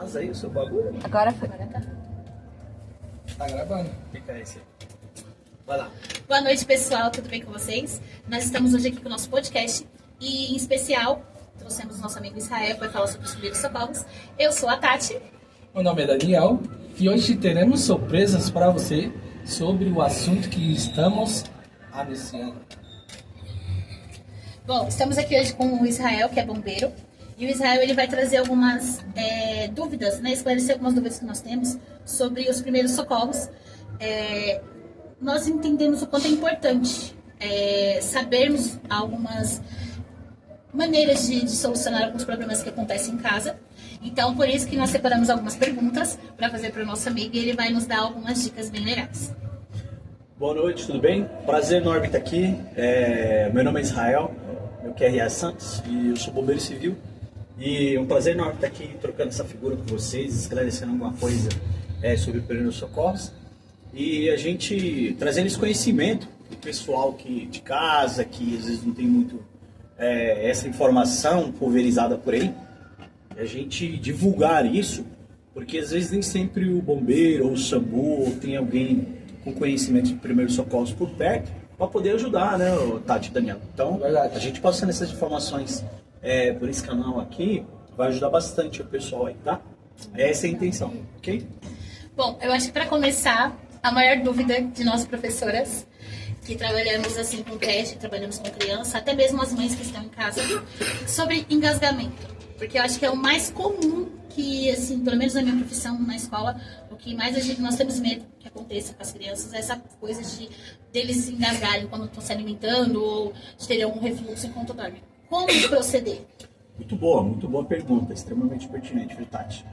Faz aí o seu bagulho. Agora foi. Tá gravando. Fica esse. Vai lá. Boa noite, pessoal. Tudo bem com vocês? Nós estamos hoje aqui com o nosso podcast e, em especial, trouxemos o nosso amigo Israel para falar sobre os primeiros socorros. Eu sou a Tati. Meu nome é Daniel e hoje teremos surpresas para você sobre o assunto que estamos anunciando. Bom, estamos aqui hoje com o Israel, que é bombeiro. E o Israel ele vai trazer algumas dúvidas, né? Esclarecer algumas dúvidas que nós temos sobre os primeiros socorros. Nós entendemos o quanto é importante sabermos algumas maneiras de solucionar alguns problemas que acontecem em casa. Então, por isso que nós separamos algumas perguntas para fazer para o nosso amigo e ele vai nos dar algumas dicas bem legais. Boa noite, tudo bem? Prazer enorme estar aqui. Meu nome é Israel, meu QRA Santos e eu sou bombeiro civil. E é um prazer enorme estar aqui trocando essa figura com vocês, esclarecendo alguma coisa sobre o primeiros socorros. E a gente trazendo esse conhecimento para o pessoal de casa, que às vezes não tem muito essa informação pulverizada por aí. A gente divulgar isso, porque às vezes nem sempre o bombeiro ou o SAMU ou tem alguém com conhecimento de primeiros socorros por perto para poder ajudar, né, Tati e Daniel? Então, Verdade. a gente passando essas informações por esse canal aqui vai ajudar bastante o pessoal aí, tá? Essa é a intenção, ok? Bom, eu acho que para começar, a maior dúvida de nós professoras, que trabalhamos assim com creche, trabalhamos com criança, até mesmo as mães que estão em casa, sobre engasgamento. Porque eu acho que é o mais comum que, assim, pelo menos na minha profissão, na escola, o que mais nós temos medo que aconteça com as crianças é essa coisa deles se engasgarem quando estão se alimentando ou de terem algum refluxo enquanto dormem. Como proceder? Muito boa pergunta, extremamente pertinente, viu, Tati?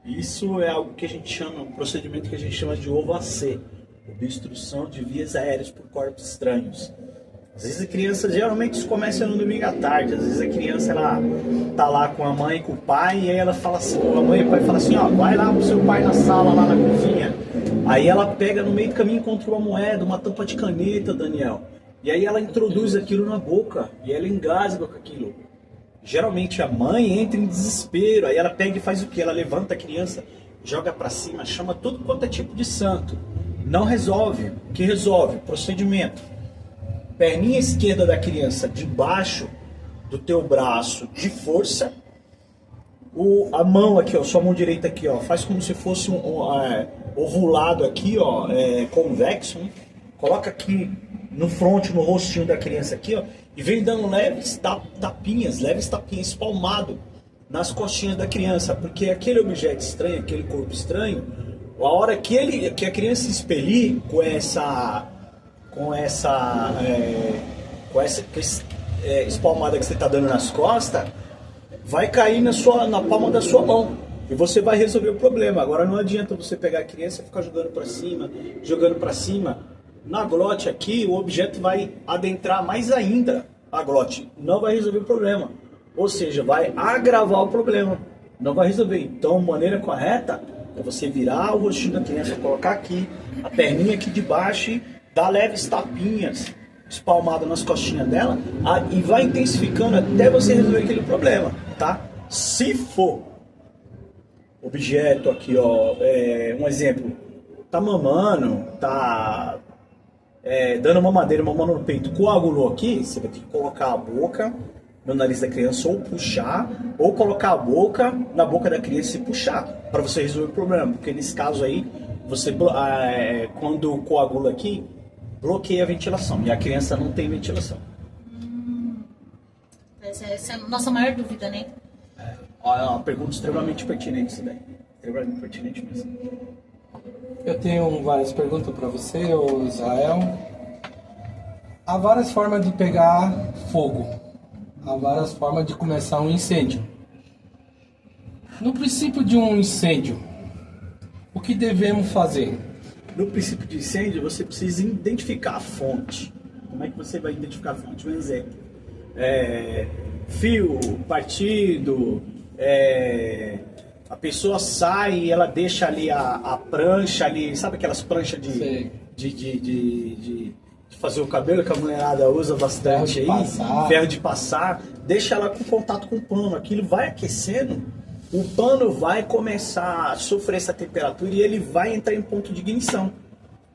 Isso é algo que a gente chama, um procedimento que a gente chama de OVAC, obstrução de vias aéreas por corpos estranhos. Às vezes a criança, geralmente isso começa no domingo à tarde, às vezes a criança ela tá lá com a mãe e com o pai, e aí ela fala assim, a mãe e o pai falam assim, ó, vai lá pro seu pai na sala, lá na cozinha. Aí ela pega no meio do caminho, encontra uma moeda, uma tampa de caneta, Daniel. E aí ela introduz aquilo na boca, e ela engasga com aquilo. Geralmente a mãe entra em desespero, aí ela pega e faz o quê? Ela levanta a criança, joga pra cima, chama tudo quanto é tipo de santo. Não resolve. O que resolve? Procedimento. Perninha esquerda da criança debaixo do teu braço de força. A mão aqui, ó, sua mão direita aqui, ó, faz como se fosse ovulado aqui, ó, convexo, né? Coloca aqui no fronte, no rostinho da criança aqui, ó, e vem dando leves tapinhas, espalmado nas costinhas da criança, porque aquele objeto estranho, aquele corpo estranho, a hora que a criança expelir com essa espalmada que você está dando nas costas, vai cair na palma da sua mão e você vai resolver o problema. Agora não adianta você pegar a criança e ficar jogando para cima. Na glote aqui, o objeto vai adentrar mais ainda a glote, não vai resolver o problema. Ou seja, vai agravar o problema, não vai resolver. Então, a maneira correta é você virar o rostinho da criança, colocar aqui, a perninha aqui de baixo, dar leves tapinhas espalmadas nas costinhas dela e vai intensificando até você resolver aquele problema, tá? Se for objeto aqui, ó, um exemplo, tá mamando, tá dando mamadeira, mamando no peito, coagulou aqui, você vai ter que colocar a boca no nariz da criança ou puxar, ou colocar a boca na boca da criança e puxar, para você resolver o problema, porque nesse caso aí, você quando coagula aqui, bloqueia a ventilação, e a criança não tem ventilação. Essa é a nossa maior dúvida, né? É uma pergunta extremamente pertinente isso daí. Extremamente pertinente mesmo. Eu tenho várias perguntas para você, ô Israel. Há várias formas de pegar fogo. Há várias formas de começar um incêndio. No princípio de um incêndio, o que devemos fazer? No princípio de incêndio, você precisa identificar a fonte. Como é que você vai identificar a fonte? Um exemplo. Fio partido, a pessoa sai e ela deixa ali a prancha ali, sabe aquelas pranchas de fazer o cabelo que a mulherada usa bastante aí? Ferro de passar. Deixa ela com contato com o pano, aquilo vai aquecendo o pano vai começar a sofrer essa temperatura e ele vai entrar em ponto de ignição,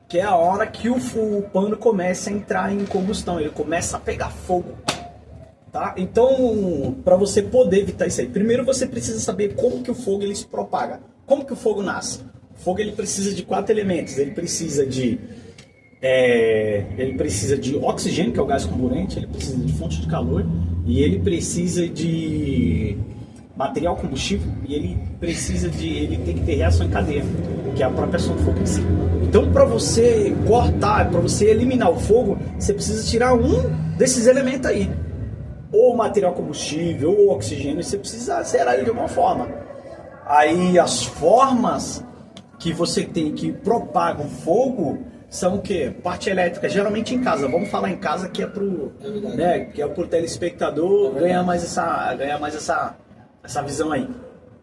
que é a hora que o pano começa a entrar em combustão, ele começa a pegar fogo. Tá? Então, para você poder evitar isso aí, primeiro você precisa saber como que o fogo ele se propaga. Como que o fogo nasce? O fogo ele precisa de 4 elementos. Ele precisa de oxigênio, que é o gás comburente, ele precisa de fonte de calor e ele precisa de material combustível e ele tem que ter reação em cadeia, que é a própria ação do fogo em si. Então, para você cortar, para você eliminar o fogo, você precisa tirar um desses elementos aí. Ou material combustível, ou oxigênio, você precisa zerar ele de alguma forma. Aí as formas que você tem que propagam fogo são o quê? Parte elétrica, geralmente em casa. Vamos falar em casa que é pro, que é pro telespectador ganhar mais essa visão aí.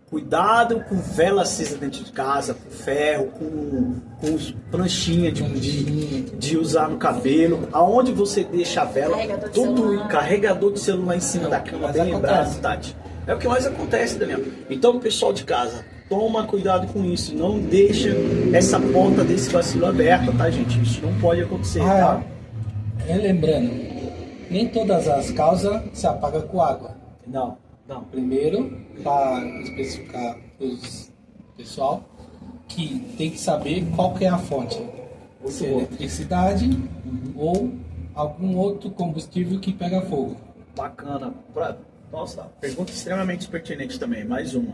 Cuidado com vela acesa dentro de casa, com ferro, com pranchinha de usar no cabelo. Aonde você deixa a vela, carregador de celular em cima da cama, bem lembrado, Tati. É o que mais acontece, Daniel. Então, pessoal de casa, toma cuidado com isso. Não deixa essa porta desse vacilo aberta, tá, gente? Isso não pode acontecer, tá? Lembrando, nem todas as causas se apagam com água. Não. Primeiro, para especificar para o pessoal, que tem que saber qual que é a fonte. Se é eletricidade ou algum outro combustível que pega fogo. Bacana. Nossa, pergunta extremamente pertinente também. Mais uma.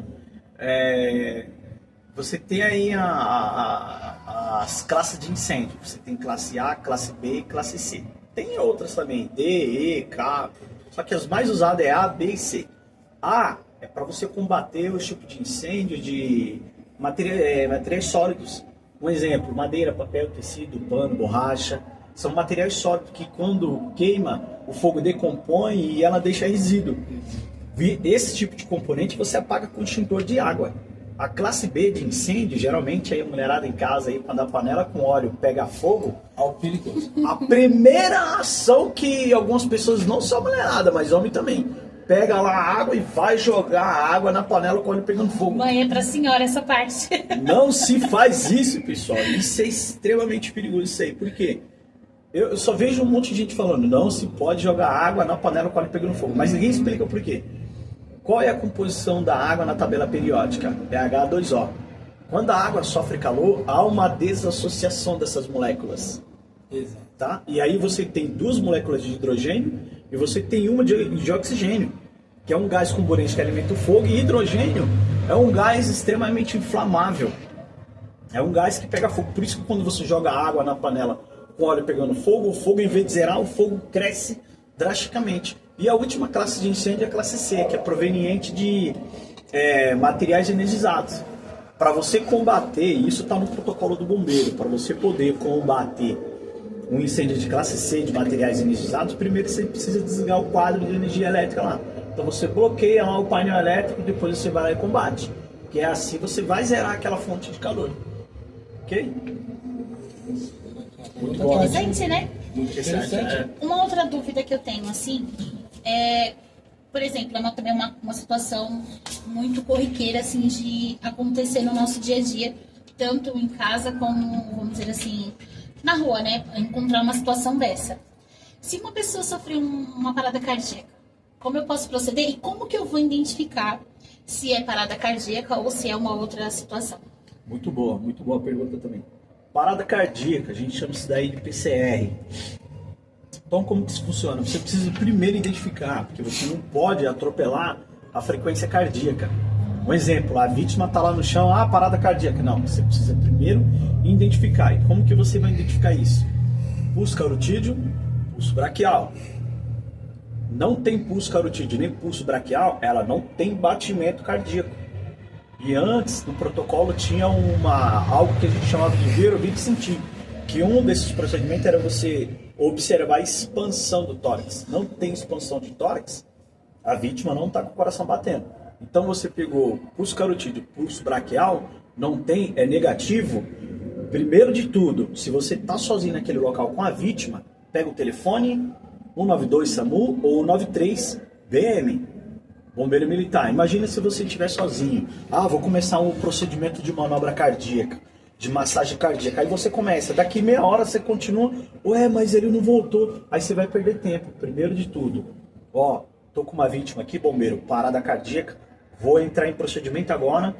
Você tem aí as classes de incêndio. Você tem classe A, classe B e classe C. Tem outras também, D, E, K. Só que as mais usadas é A, B e C. A é para você combater os tipos de incêndio de materiais sólidos. Um exemplo, madeira, papel, tecido, pano, borracha. São materiais sólidos que quando queima, o fogo decompõe e ela deixa resíduo. Esse tipo de componente você apaga com extintor de água. A classe B de incêndio, geralmente aí a mulherada em casa, aí, quando a panela com óleo pega fogo, perigoso. A primeira ação que algumas pessoas, não só mulherada, mas homem também, pega lá a água e vai jogar a água na panela com o óleo pegando fogo. Mãe, é pra senhora essa parte. Não se faz isso, pessoal. Isso é extremamente perigoso, isso aí. Por quê? Eu só vejo um monte de gente falando, não se pode jogar água na panela com o óleo pegando fogo. Mas ninguém explica o porquê. Qual é a composição da água na tabela periódica? H2O. Quando a água sofre calor, há uma desassociação dessas moléculas. Exato. Tá? E aí você tem 2 moléculas de hidrogênio e você tem uma de oxigênio, que é um gás comburente que alimenta o fogo, e hidrogênio é um gás extremamente inflamável. É um gás que pega fogo. Por isso que quando você joga água na panela com óleo pegando fogo, o fogo, em vez de zerar, o fogo cresce drasticamente. E a última classe de incêndio é a classe C, que é proveniente de materiais energizados. Para você combater, isso está no protocolo do bombeiro, para você poder combater um incêndio de classe C de materiais energizados, primeiro você precisa desligar o quadro de energia elétrica lá. Então você bloqueia lá o painel elétrico e depois você vai lá e combate. Porque é assim você vai zerar aquela fonte de calor. Ok? Muito bom. Interessante, né? Muito interessante. Uma outra dúvida que eu tenho, assim, por exemplo, é também uma situação muito corriqueira, assim, de acontecer no nosso dia a dia, tanto em casa como, vamos dizer assim, na rua, né? Encontrar uma situação dessa. Se uma pessoa sofreu uma parada cardíaca, como eu posso proceder e como que eu vou identificar se é parada cardíaca ou se é uma outra situação? Muito boa pergunta também. Parada cardíaca, a gente chama isso daí de PCR. Então, como que isso funciona? Você precisa primeiro identificar, porque você não pode atropelar a frequência cardíaca. Um exemplo, a vítima está lá no chão, parada cardíaca. Não, você precisa primeiro identificar. E como que você vai identificar isso? Pulso carotídeo, pulso braquial. Não tem pulso carotídeo nem pulso braquial, ela não tem batimento cardíaco. E antes, no protocolo, tinha algo que a gente chamava de ver, ouvir e sentir. Que um desses procedimentos era você observar a expansão do tórax. Não tem expansão de tórax, a vítima não está com o coração batendo. Então você pegou pulso carotídeo, pulso braquial, não tem, é negativo. Primeiro de tudo, se você está sozinho naquele local com a vítima, pega o telefone 192 SAMU ou 193 BM. bombeiro militar. Imagina se você estiver sozinho. Ah, vou começar um procedimento de manobra cardíaca, de massagem cardíaca. Aí você começa, daqui meia hora você continua, ué, mas ele não voltou. Aí você vai perder tempo. Primeiro de tudo, ó, tô com uma vítima aqui, bombeiro, parada cardíaca, vou entrar em procedimento agora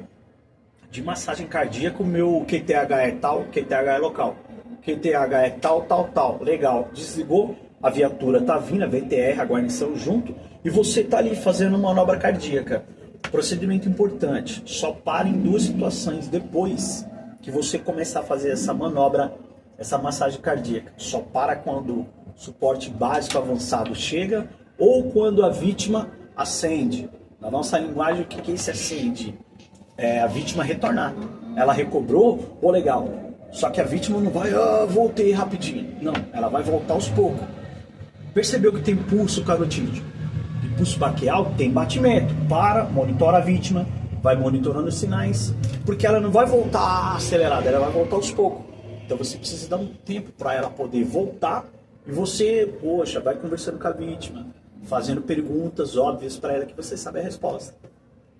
de massagem cardíaca, o meu QTH é tal, QTH é local. QTH é tal, tal, tal. Legal, desligou, a viatura tá vindo, a VTR, a guarnição junto, e você tá ali fazendo manobra cardíaca. Procedimento importante, só para em 2 situações depois que você começar a fazer essa manobra, essa massagem cardíaca. Só para quando o suporte básico avançado chega ou quando a vítima acende. Na nossa linguagem, o que é esse acende? É a vítima retornar. Ela recobrou, legal. Só que a vítima não vai, voltei rapidinho. Não, ela vai voltar aos poucos. Percebeu que tem pulso carotídeo? E pulso braquial tem batimento. Para, monitora a vítima, vai monitorando os sinais, porque ela não vai voltar acelerada, ela vai voltar aos poucos. Então você precisa dar um tempo para ela poder voltar e você, poxa, vai conversando com a vítima, fazendo perguntas óbvias para ela que você sabe a resposta.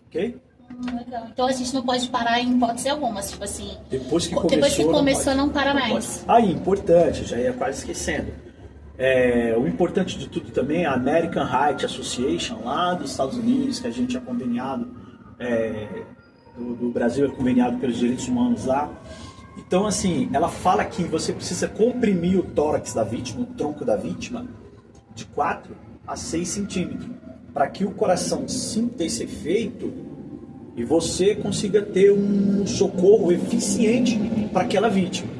Ok? Legal. Então a gente não pode parar em hipótese alguma, tipo assim. Depois que começou, não para mais. Aí, importante, já ia quase esquecendo. O importante de tudo também é a American Heart Association, lá dos Estados Unidos, que a gente é conveniado, do Brasil é conveniado pelos direitos humanos lá. Então, assim, ela fala que você precisa comprimir o tórax da vítima, o tronco da vítima, de 4 a 6 centímetros, para que o coração sinta esse efeito e você consiga ter um socorro eficiente para aquela vítima.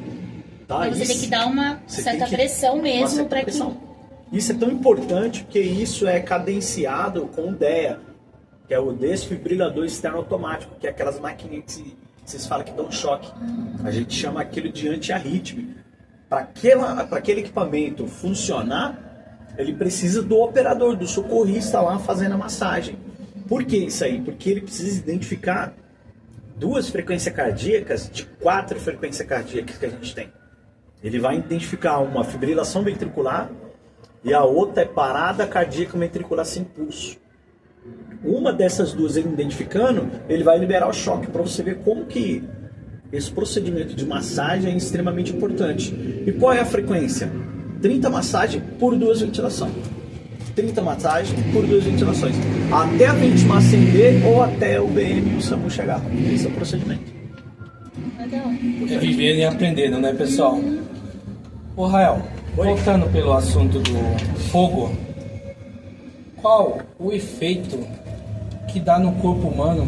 Tá? Então você tem que dar uma certa pressão mesmo para que... Isso é tão importante porque isso é cadenciado com o DEA, que é o desfibrilador externo automático, que é aquelas maquininhas que vocês falam que dão choque. A gente chama aquilo de antiarrítmico. Para aquele equipamento funcionar, ele precisa do operador, do socorrista lá fazendo a massagem. Por que isso aí? Porque ele precisa identificar 2 frequências cardíacas de 4 frequências cardíacas que a gente tem. Ele vai identificar uma fibrilação ventricular e a outra é parada cardíaca ventricular sem pulso. Uma dessas 2 ele identificando, ele vai liberar o choque para você ver como que esse procedimento de massagem é extremamente importante. E qual é a frequência? 30 massagens por 2 ventilações. 30 massagens por 2 ventilações. Até a vítima acender ou até o BM e o SAMU chegar. Esse é o procedimento. Legal. É vivendo e aprendendo, né, pessoal? Ô, Rael, voltando pelo assunto do fogo, qual o efeito que dá no corpo humano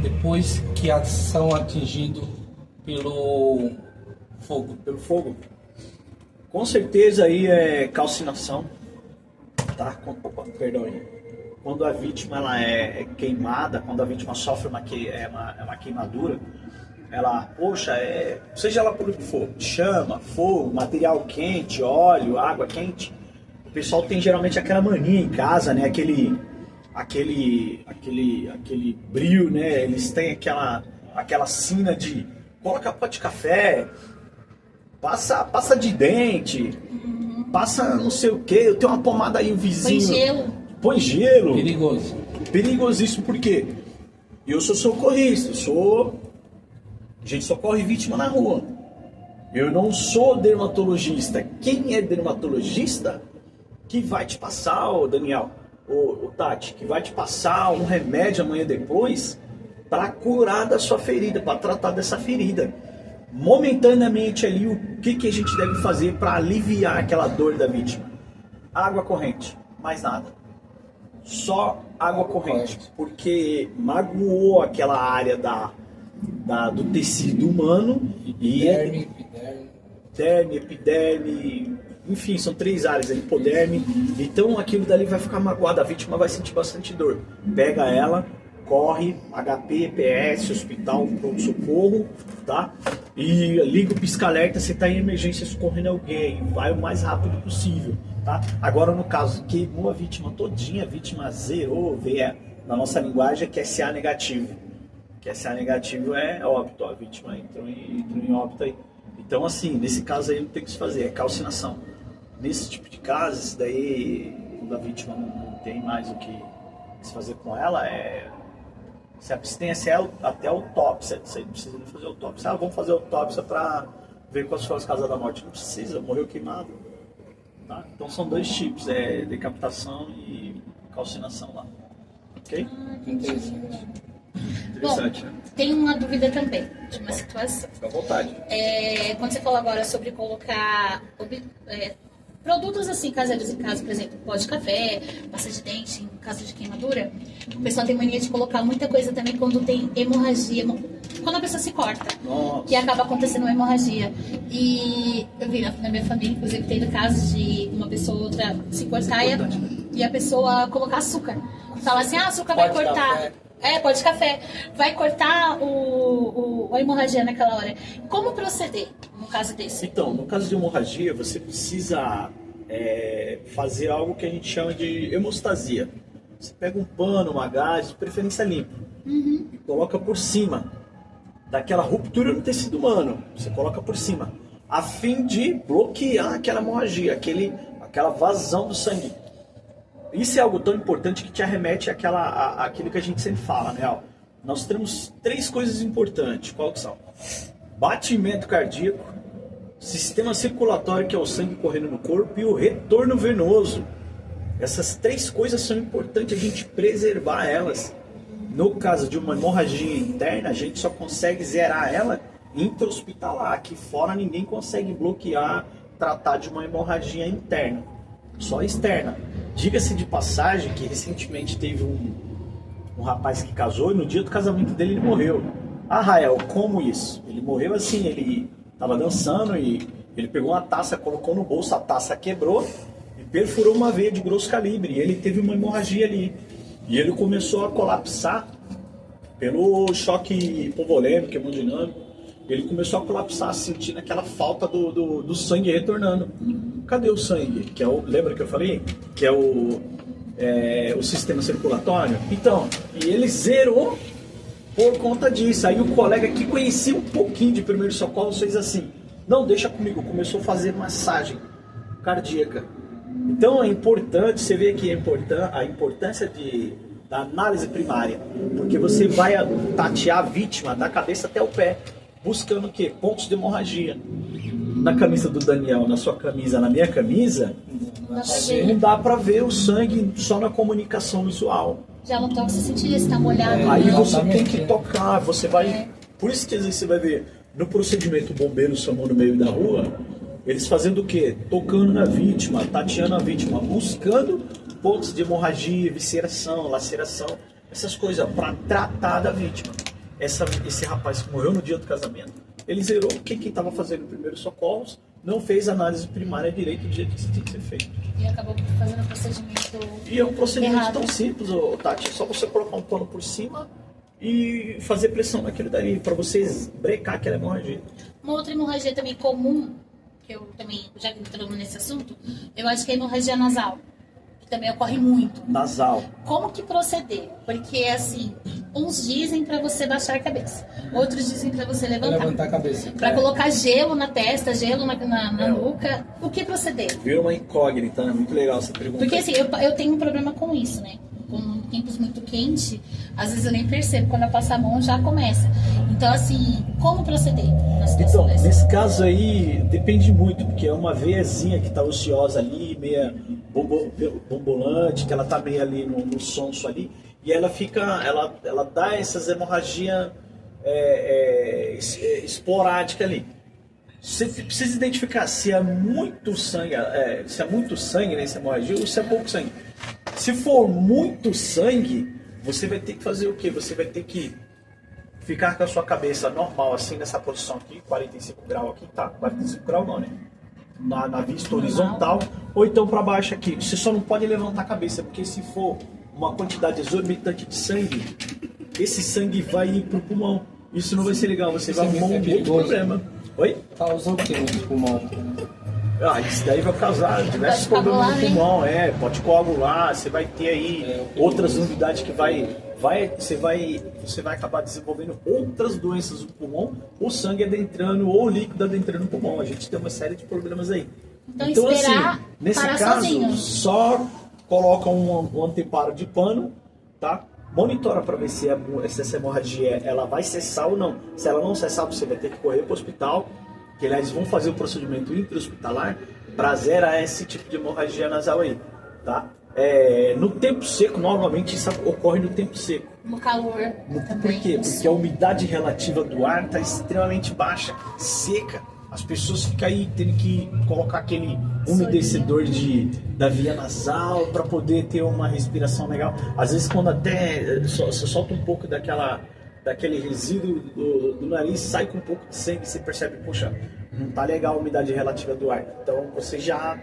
depois que são atingidos pelo fogo? Pelo fogo? Com certeza aí é calcinação, tá? Perdão aí. Quando a vítima ela é queimada, quando a vítima sofre uma queimadura, ela, poxa, seja ela por o que for, chama, fogo, material quente, óleo, água quente, o pessoal tem geralmente aquela mania em casa, né? Aquele brilho, né? Eles têm aquela sina de coloca pó de café, passa de dente, passa não sei o que, eu tenho uma pomada aí, o vizinho. Põe gelo. Perigoso. Perigosíssimo, por quê? Eu sou socorrista, a gente socorre vítima na rua. Eu não sou dermatologista. Quem é dermatologista que vai te passar, Daniel, o Tati, que vai te passar um remédio amanhã depois para curar da sua ferida, para tratar dessa ferida. Momentaneamente ali, o que a gente deve fazer para aliviar aquela dor da vítima? Água corrente, mais nada. Só água corrente, porque magoou aquela área do tecido humano. Epiderme, epiderme, enfim, são 3 áreas, hipoderme. Então aquilo dali vai ficar magoado, a vítima vai sentir bastante dor. Pega ela, corre, HP, PS, hospital, pronto-socorro, tá? E liga o pisca-alerta, você está em emergência socorrendo alguém, vai o mais rápido possível, tá? Agora no caso, queimou a vítima todinha, a vítima zerou, na nossa linguagem é QSA negativo. QSA negativo é óbito, a vítima entrou em óbito aí. Então assim, nesse caso aí não tem o que se fazer, é calcinação. Nesse tipo de caso, isso daí, quando a vítima não tem mais o se fazer com ela é se abstenha até a autópsia. Você não precisa de fazer autópsia. Vamos fazer autópsia para ver quais foram as causas da morte. Não precisa, morreu queimado. Tá? Então são 2 tipos, decapitação e calcinação lá. Ok? Interessante. Interessante, né? Tem uma dúvida também, de uma situação. Fica à vontade. Quando você falou agora sobre colocar produtos assim caseiros em casa, por exemplo, pó de café, pasta de dente, em caso de queimadura, o pessoal tem mania de colocar muita coisa também quando tem hemorragia, quando a pessoa se corta, que acaba acontecendo uma hemorragia. E eu vi na minha família, inclusive, teve casos de uma pessoa ou outra se cortar e a pessoa colocar açúcar. Fala assim, açúcar vai cortar. Pó de café. Vai cortar a hemorragia naquela hora. Como proceder no caso desse? Então, no caso de hemorragia, você precisa fazer algo que a gente chama de hemostasia. Você pega um pano, uma gás, de preferência limpo, e coloca por cima daquela ruptura no tecido humano. Você coloca por cima, a fim de bloquear aquela hemorragia, aquela vazão do sangue. Isso é algo tão importante que te arremete àquilo que a gente sempre fala, né? Nós temos 3 coisas importantes. Qual que são? Batimento cardíaco, sistema circulatório, que é o sangue correndo no corpo, e o retorno venoso. Essas 3 coisas são importantes a gente preservar elas. No caso de uma hemorragia interna, a gente só consegue zerar ela intra-hospitalar. Aqui fora ninguém consegue bloquear, tratar de uma hemorragia interna, só externa. Diga-se de passagem que recentemente teve um rapaz que casou e no dia do casamento dele ele morreu. Rael, como isso? Ele morreu assim, ele estava dançando e ele pegou uma taça, colocou no bolso, a taça quebrou e perfurou uma veia de grosso calibre. E ele teve uma hemorragia ali. E ele começou a colapsar pelo choque hipovolêmico, hemodinâmico. Ele começou a colapsar, sentindo aquela falta do sangue retornando. Cadê o sangue? Lembra que eu falei? Que é o sistema circulatório. Então, e ele zerou por conta disso. Aí o colega que conhecia um pouquinho de primeiro socorro fez assim, não, deixa comigo. Começou a fazer massagem cardíaca. Então é importante, você vê que a importância da análise primária, porque você vai tatear a vítima da cabeça até o pé, buscando o quê? Pontos de hemorragia. Na camisa do Daniel, na sua camisa, na minha camisa, não dá pra ver o sangue só na comunicação visual. Já não toca, você sentir se tá molhado. Aí você tem que tocar, você vai... Por isso que às vezes você vai ver, no procedimento, o bombeiro chamou no meio da rua, eles fazendo o quê? Tocando na vítima, tateando a vítima, buscando pontos de hemorragia, visceração, laceração, essas coisas, para tratar da vítima. Esse rapaz que morreu no dia do casamento, ele zerou porque quem estava fazendo primeiros socorros não fez análise primária direito do jeito que tinha que ser feito. E acabou fazendo um procedimento E é um procedimento errado. tão simples, Tati, é só você colocar um pano por cima e fazer pressão naquele dali, para vocês brecar aquela hemorragia. Uma outra hemorragia também comum, que eu também já entrando nesse assunto, eu acho que é a hemorragia nasal, que também ocorre muito. Nasal. Como que proceder? Porque, assim, uns dizem pra você baixar a cabeça, outros dizem pra você levantar A cabeça. Pra colocar gelo na testa, gelo na nuca. O que proceder? Vira uma incógnita, né? Muito legal essa pergunta. Porque, assim, eu tenho um problema com isso, né? Com tempos muito quentes, às vezes eu nem percebo. Quando eu passo a mão, já começa. Então, assim, como proceder na situação dessa? Nesse caso aí, depende muito, porque é uma veiazinha que tá ociosa ali, meia bombolante, que ela tá meio ali no sonso ali, e ela dá essas hemorragias esporádicas ali. Você precisa identificar se é muito sangue, nessa hemorragia ou se é pouco sangue. Se for muito sangue, você vai ter que fazer o quê? Você vai ter que ficar com a sua cabeça normal, assim, nessa posição aqui, 45 graus aqui, tá? 45 graus não, né? Na vista horizontal, ou então para baixo aqui. Você só não pode levantar a cabeça, porque se for uma quantidade exorbitante de sangue, esse sangue vai ir pro pulmão. Isso não vai ser legal, você vai arrumar um outro problema. Oi? Causa o que no pulmão? Isso daí vai causar diversos problemas no pulmão, pode coagular, você vai ter aí outras unidades que você vai acabar desenvolvendo outras doenças no pulmão, o sangue adentrando ou o líquido adentrando no pulmão. A gente tem uma série de problemas aí. Então esperar assim, nesse parar caso, sozinho. só coloca um anteparo de pano tá? Monitora para ver se essa hemorragia ela vai cessar ou não. Se ela não cessar, você vai ter que correr para o hospital, que eles vão fazer o procedimento intra-hospitalar para zerar esse tipo de hemorragia nasal aí, tá? No tempo seco, normalmente isso ocorre no tempo seco. No calor também. Por quê? Porque a umidade relativa do ar está extremamente baixa, seca. As pessoas ficam aí tendo que colocar aquele umedecedor da via nasal para poder ter uma respiração legal. Às vezes quando até você solta um pouco daquele resíduo do nariz, sai com um pouco de sangue, você percebe, poxa, não tá legal a umidade relativa do ar. Então você já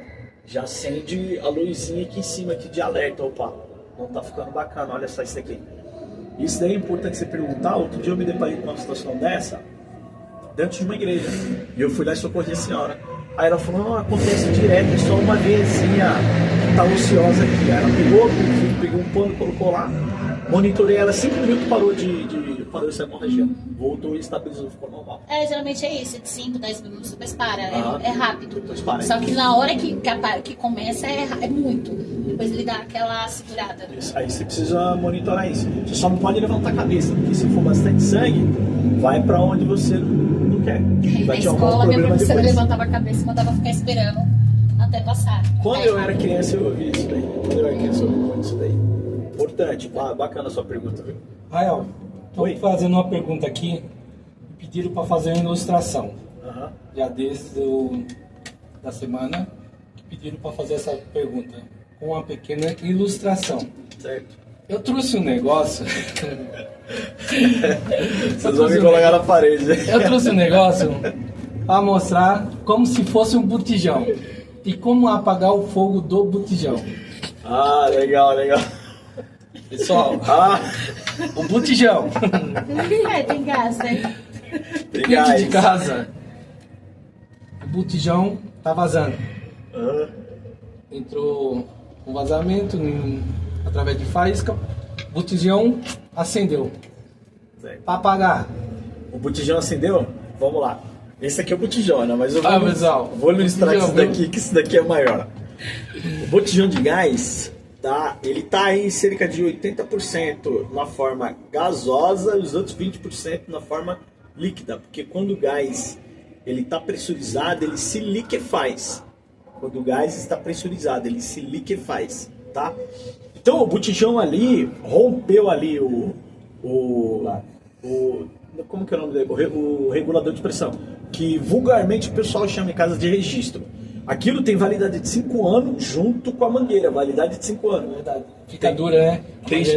acende a luzinha aqui em cima aqui de alerta. Opa, não tá ficando bacana, olha só isso daqui. Isso daí é importante você perguntar. Outro dia eu me deparei com uma situação dessa dentro de uma igreja, e eu fui lá e socorri a senhora. Aí ela falou, não, acontece direto, é só uma vezinha que tá ociosa aqui. Aí ela pegou um pano, colocou lá, monitorei ela, 5 minutos parou essa hemorragia. Voltou e estabilizou, ficou normal. Geralmente é isso, de 5, 10 minutos, depois para, é rápido. Depois para. Só que na hora que começa é muito. Depois ele dá aquela segurada. Isso. Aí você precisa monitorar isso. Você só não pode levantar a cabeça, porque se for bastante sangue, vai pra onde você não quer. Vai Na te arrumar escola, um minha problema professora depois. levantava a cabeça e mandava ficar esperando até passar. Quando eu era criança eu ouvi isso daí. Quando eu era criança eu ouvi muito isso daí. Importante, bacana a sua pergunta, viu? Rael, Oi. estou fazendo uma pergunta aqui. Pediram para fazer uma ilustração. Aham. Já desde da semana pediram para fazer essa pergunta com uma pequena ilustração. Certo. Eu trouxe um negócio. Vocês vão me colocar na parede. Eu trouxe um negócio para mostrar como se fosse um botijão e como apagar o fogo do botijão. Ah, legal. Pessoal, o botijão. Tem gás, né? Dentro de casa, o botijão tá vazando. Entrou um vazamento através de faísca, o botijão acendeu. Para apagar. O botijão acendeu? Vamos lá. Esse aqui é o botijão, né? Mas eu pessoal, vou ilustrar botijão, isso daqui, que isso daqui é maior. O botijão de gás, tá? Ele tá em cerca de 80% na forma gasosa e os outros 20% na forma líquida. Porque quando o gás ele tá pressurizado, ele se liquefaz. Quando o gás está pressurizado, ele se liquefaz, tá? Então o botijão ali rompeu ali como que é o nome dele? O regulador de pressão, que vulgarmente o pessoal chama em casa de registro. Aquilo tem validade de 5 anos junto com a mangueira, validade de 5 anos. Verdade. Fica dura, né?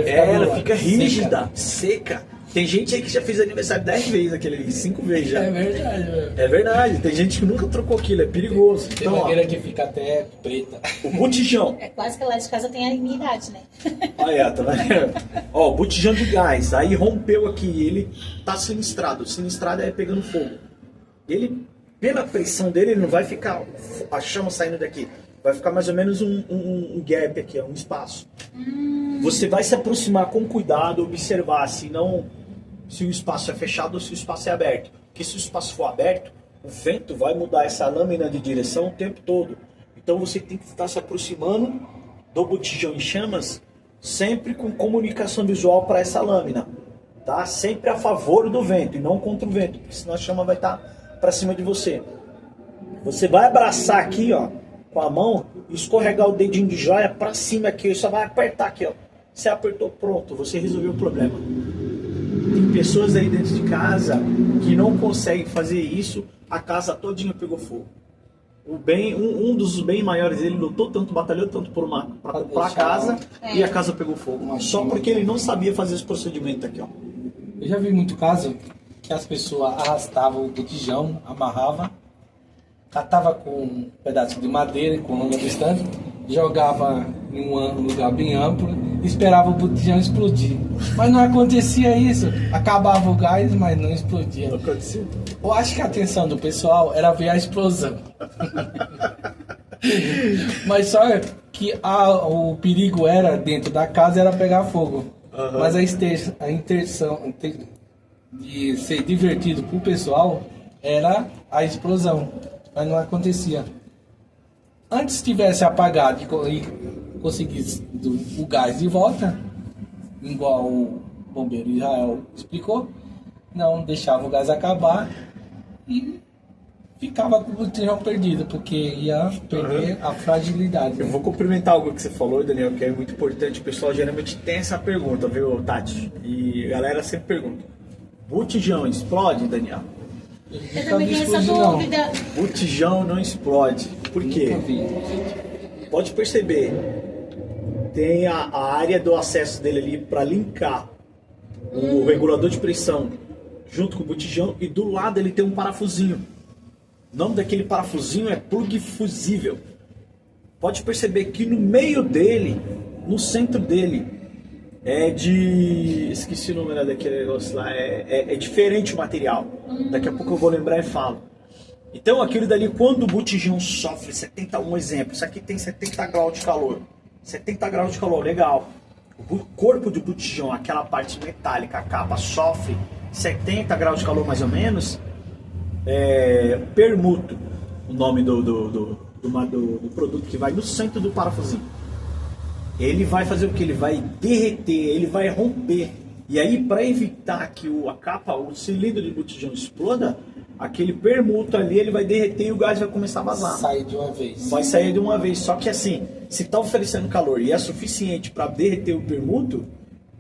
Ela fica rígida, seca. Tem gente aí que já fez aniversário 10 vezes aquele ali, 5 vezes já. É verdade, velho. É verdade, tem gente que nunca trocou aquilo, é perigoso. Tem Então, mangueira que fica até preta. o botijão. É quase que lá de casa tem a minha idade, né? Olha, tá vendo? Ó, o botijão de gás, aí rompeu aqui, ele tá sinistrado. Sinistrado é pegando fogo. Ele, pela pressão dele, ele não vai ficar a chama saindo daqui. Vai ficar mais ou menos um gap aqui, um espaço. Você vai se aproximar com cuidado, observar se o espaço é fechado ou se o espaço é aberto. Porque se o espaço for aberto, o vento vai mudar essa lâmina de direção o tempo todo. Então você tem que estar se aproximando do botijão em chamas, sempre com comunicação visual para essa lâmina. Tá? Sempre a favor do vento e não contra o vento, porque senão a chama vai estar para cima de você. Você vai abraçar aqui, ó, com a mão, e escorregar o dedinho de joia para cima aqui, só vai apertar aqui, ó. Você apertou, pronto, você resolveu o problema. Tem pessoas aí dentro de casa que não conseguem fazer isso, a casa todinha pegou fogo. Um dos bem maiores, ele lutou tanto, batalhou tanto para comprar a casa e a casa pegou fogo. Só porque ele não sabia fazer esse procedimento aqui, ó. Eu já vi muito caso que as pessoas arrastavam o botijão, amarravam, catava com um pedaço de madeira com longa distância, jogava em um lugar bem amplo e esperava o botijão explodir. Mas não acontecia isso. Acabava o gás, mas não explodia. Não acontecia. Eu acho que a atenção do pessoal era ver a explosão. Mas só que o perigo era, dentro da casa, era pegar fogo. Mas a intenção de ser divertido pro pessoal era a explosão. Mas não acontecia. Antes tivesse apagado e conseguisse o gás de volta, igual o bombeiro Israel explicou, não deixava o gás acabar e ficava com o botijão perdido, porque ia perder a fragilidade. Eu vou complementar algo que você falou, Daniel, que é muito importante. O pessoal geralmente tem essa pergunta, viu, Tati? E a galera sempre pergunta: botijão explode, Daniel? Eu também tenho essa dúvida. Botijão não explode. Por quê? Pode perceber, tem a área do acesso dele ali para linkar o regulador de pressão junto com o botijão, e do lado ele tem um parafusinho. O nome daquele parafusinho é plug fusível. Pode perceber que no meio dele, no centro dele, esqueci o nome daquele negócio lá, é diferente o material. Daqui a pouco eu vou lembrar e falo. Então aquilo dali, quando o botijão sofre um exemplo, isso aqui tem 70 graus de calor. 70 graus de calor, legal. O corpo do botijão, aquela parte metálica, a capa, sofre 70 graus de calor mais ou menos. Permuto, o nome do produto que vai no centro do parafusinho. Ele vai fazer o que? Ele vai derreter, ele vai romper. E aí, para evitar que a capa, o cilindro de botijão exploda, aquele permuto ali, ele vai derreter e o gás vai começar a vazar. Sai de uma vez. Vai sair de uma vez. Só que assim, se está oferecendo calor e é suficiente para derreter o permuto,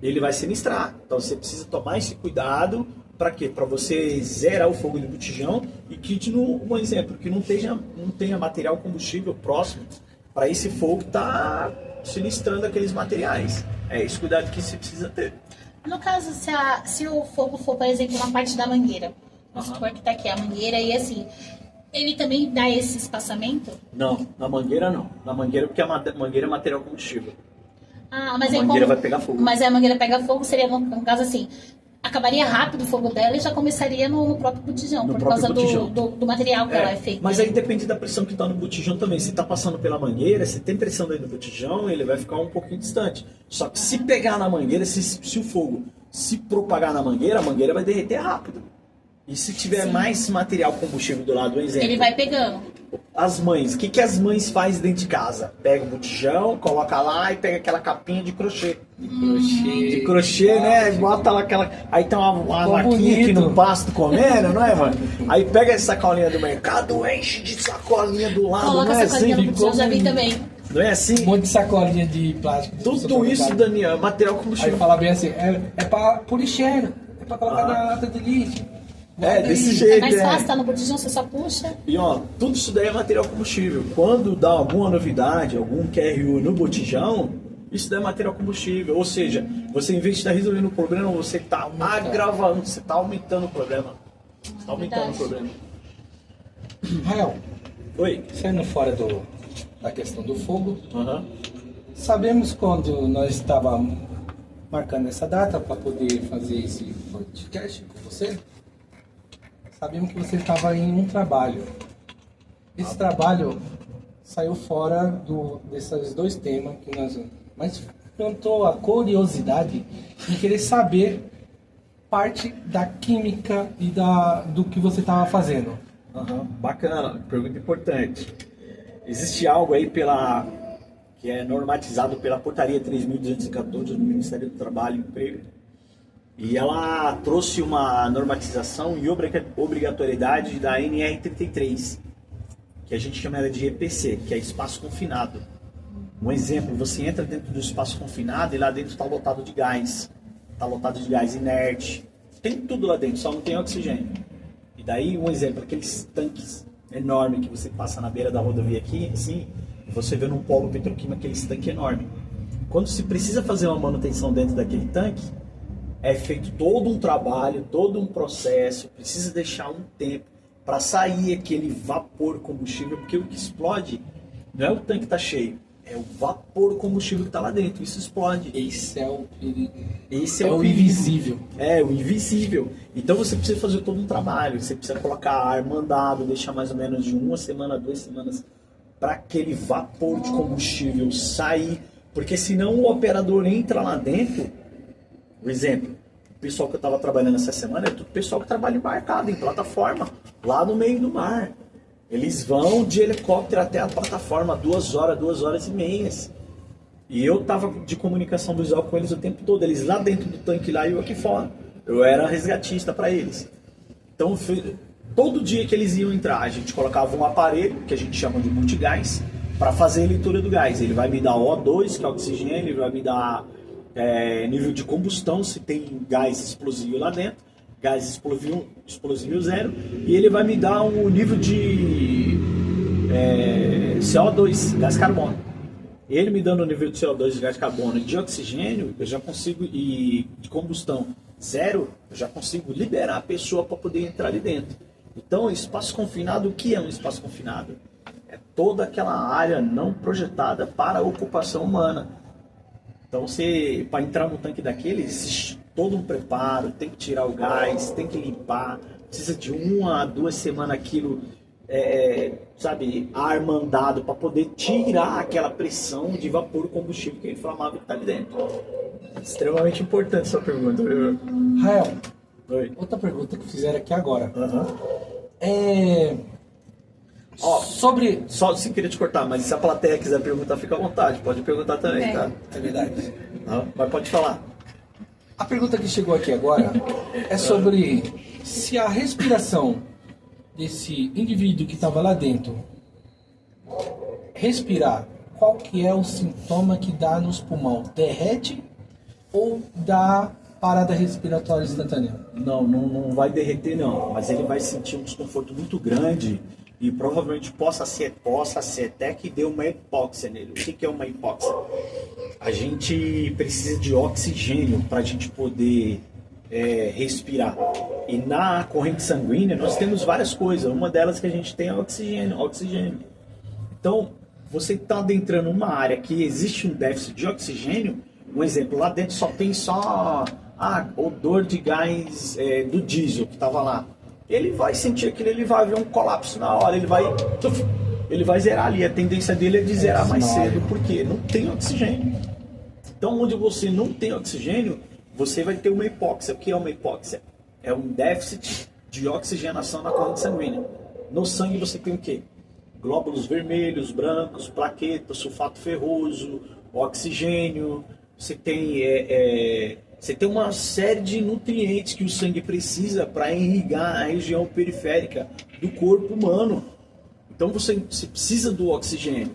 ele vai sinistrar. Então você precisa tomar esse cuidado. Para quê? Para você zerar o fogo do botijão e que, um exemplo, que não tenha material combustível próximo para esse fogo tá sinistrando aqueles materiais. É esse cuidado que você precisa ter. No caso, se o fogo for, por exemplo, uma parte da mangueira, vamos supor que tá aqui a mangueira e assim, ele também dá esse espaçamento? Não, na mangueira não. Na mangueira, porque a mangueira é material combustível. Mas a mangueira vai pegar fogo. Mas a mangueira pega fogo, seria no caso assim, acabaria rápido o fogo dela e já começaria no próprio botijão, por causa do material que ela é feita. Mas aí depende da pressão que está no botijão também. Se está passando pela mangueira, se tem pressão dentro do botijão, ele vai ficar um pouquinho distante. Só que se pegar na mangueira, se o fogo se propagar na mangueira, a mangueira vai derreter rápido. E se tiver mais material combustível do lado, por exemplo... Ele vai pegando. As mães, o que as mães fazem dentro de casa? Pega o botijão, coloca lá e pega aquela capinha de crochê. De crochê, né? Bota lá aquela... Aí tem uma vaquinha aqui no pasto comendo, não é, mano? Aí pega essa sacolinha do mercado, enche de sacolinha do lado, coloca não é sacolinha assim? no botijão, já vi também. Não é assim? Um monte de sacolinha de plástico. Tudo isso, Daniel, é material combustível. Aí fala bem assim, é pra pôr lixeira, é pra colocar na lata de lixo. Desse jeito. É mais fácil, tá no botijão, você só puxa. E ó, tudo isso daí é material combustível. Quando dá alguma novidade, algum QRU no botijão, isso daí é material combustível. Ou seja, você em vez de estar resolvendo o problema, você está agravando, você está aumentando o problema. Você está aumentando o problema. Rael, Oi. saindo fora da questão do fogo, Sabemos quando nós estávamos marcando essa data para poder fazer esse podcast com você, sabemos que você estava em um trabalho. Esse trabalho saiu fora desses dois temas que nós... Mas plantou a curiosidade em querer saber parte da química e do que você estava fazendo. Bacana, pergunta importante. Existe algo aí que é normatizado pela portaria 3.214 do Ministério do Trabalho e Emprego. E ela trouxe uma normatização e obrigatoriedade da NR33, que a gente chama ela de EPC, que é espaço confinado. Um exemplo, você entra dentro do espaço confinado e lá dentro está lotado de gás. Está lotado de gás inerte. Tem tudo lá dentro, só não tem oxigênio. E daí, um exemplo, aqueles tanques enormes que você passa na beira da rodovia aqui, assim, você vê num polo petroquímico aqueles tanques enormes. Quando se precisa fazer uma manutenção dentro daquele tanque, é feito todo um trabalho, todo um processo, precisa deixar um tempo para sair aquele vapor combustível, porque o que explode não é o tanque que está cheio, é o vapor combustível que está lá dentro, isso explode. Esse é o perigo. Esse é o invisível. É, o invisível. Então você precisa fazer todo um trabalho, você precisa colocar ar mandado, deixar mais ou menos de 1 semana, 2 semanas, para aquele vapor de combustível sair, porque senão o operador entra lá dentro. Por exemplo, o pessoal que eu estava trabalhando essa semana é tudo pessoal que trabalha embarcado, em plataforma, lá no meio do mar. Eles vão de helicóptero até a plataforma 2 horas, 2 horas e meia. E eu tava de comunicação visual com eles o tempo todo, eles lá dentro do tanque lá e eu aqui fora. Eu era resgatista para eles. Então, todo dia que eles iam entrar, a gente colocava um aparelho, que a gente chama de multigás, para fazer a leitura do gás. Ele vai me dar O2, que é oxigênio, ele vai me dar nível de combustão, se tem gás explosivo lá dentro, gás explosivo zero, e ele vai me dar um nível de CO2, gás carbono. Ele me dando o nível de CO2, de gás carbono e de oxigênio, eu já consigo, e de combustão zero, eu já consigo liberar a pessoa para poder entrar ali dentro. Então, espaço confinado, o que é um espaço confinado? É toda aquela área não projetada para a ocupação humana. Então, para entrar no tanque daquele, existe todo um preparo, tem que tirar o gás, tem que limpar, precisa de 1 a 2 semanas aquilo, ar mandado para poder tirar aquela pressão de vapor combustível que é inflamável que está ali dentro. Extremamente importante essa pergunta, viu? Rael, Oi. outra pergunta que fizeram aqui agora. Sobre... Só se queria te cortar, mas se a plateia quiser perguntar, fica à vontade. Pode perguntar também, tá? É verdade. Mas pode falar. A pergunta que chegou aqui agora é sobre se a respiração desse indivíduo que estava lá dentro respirar, qual que é o sintoma que dá nos pulmões? Derrete ou dá parada respiratória instantânea? Não vai derreter não, mas ele vai sentir um desconforto muito grande e provavelmente possa ser até que dê uma hipóxia nele. O que é uma hipóxia? A gente precisa de oxigênio para a gente poder respirar. E na corrente sanguínea nós temos várias coisas. Uma delas que a gente tem é oxigênio. Então, você está adentrando uma área que existe um déficit de oxigênio. Um exemplo, lá dentro tem odor de gás do diesel que estava lá. Ele vai sentir aquilo, ele vai ver um colapso na hora, ele vai zerar ali. A tendência dele é de zerar mais cedo, porque não tem oxigênio. Então, onde você não tem oxigênio, você vai ter uma hipóxia. O que é uma hipóxia? É um déficit de oxigenação na corrente sanguínea. No sangue você tem o quê? Glóbulos vermelhos, brancos, plaquetas, sulfato ferroso, oxigênio. Você tem uma série de nutrientes que o sangue precisa para irrigar a região periférica do corpo humano. Então você precisa do oxigênio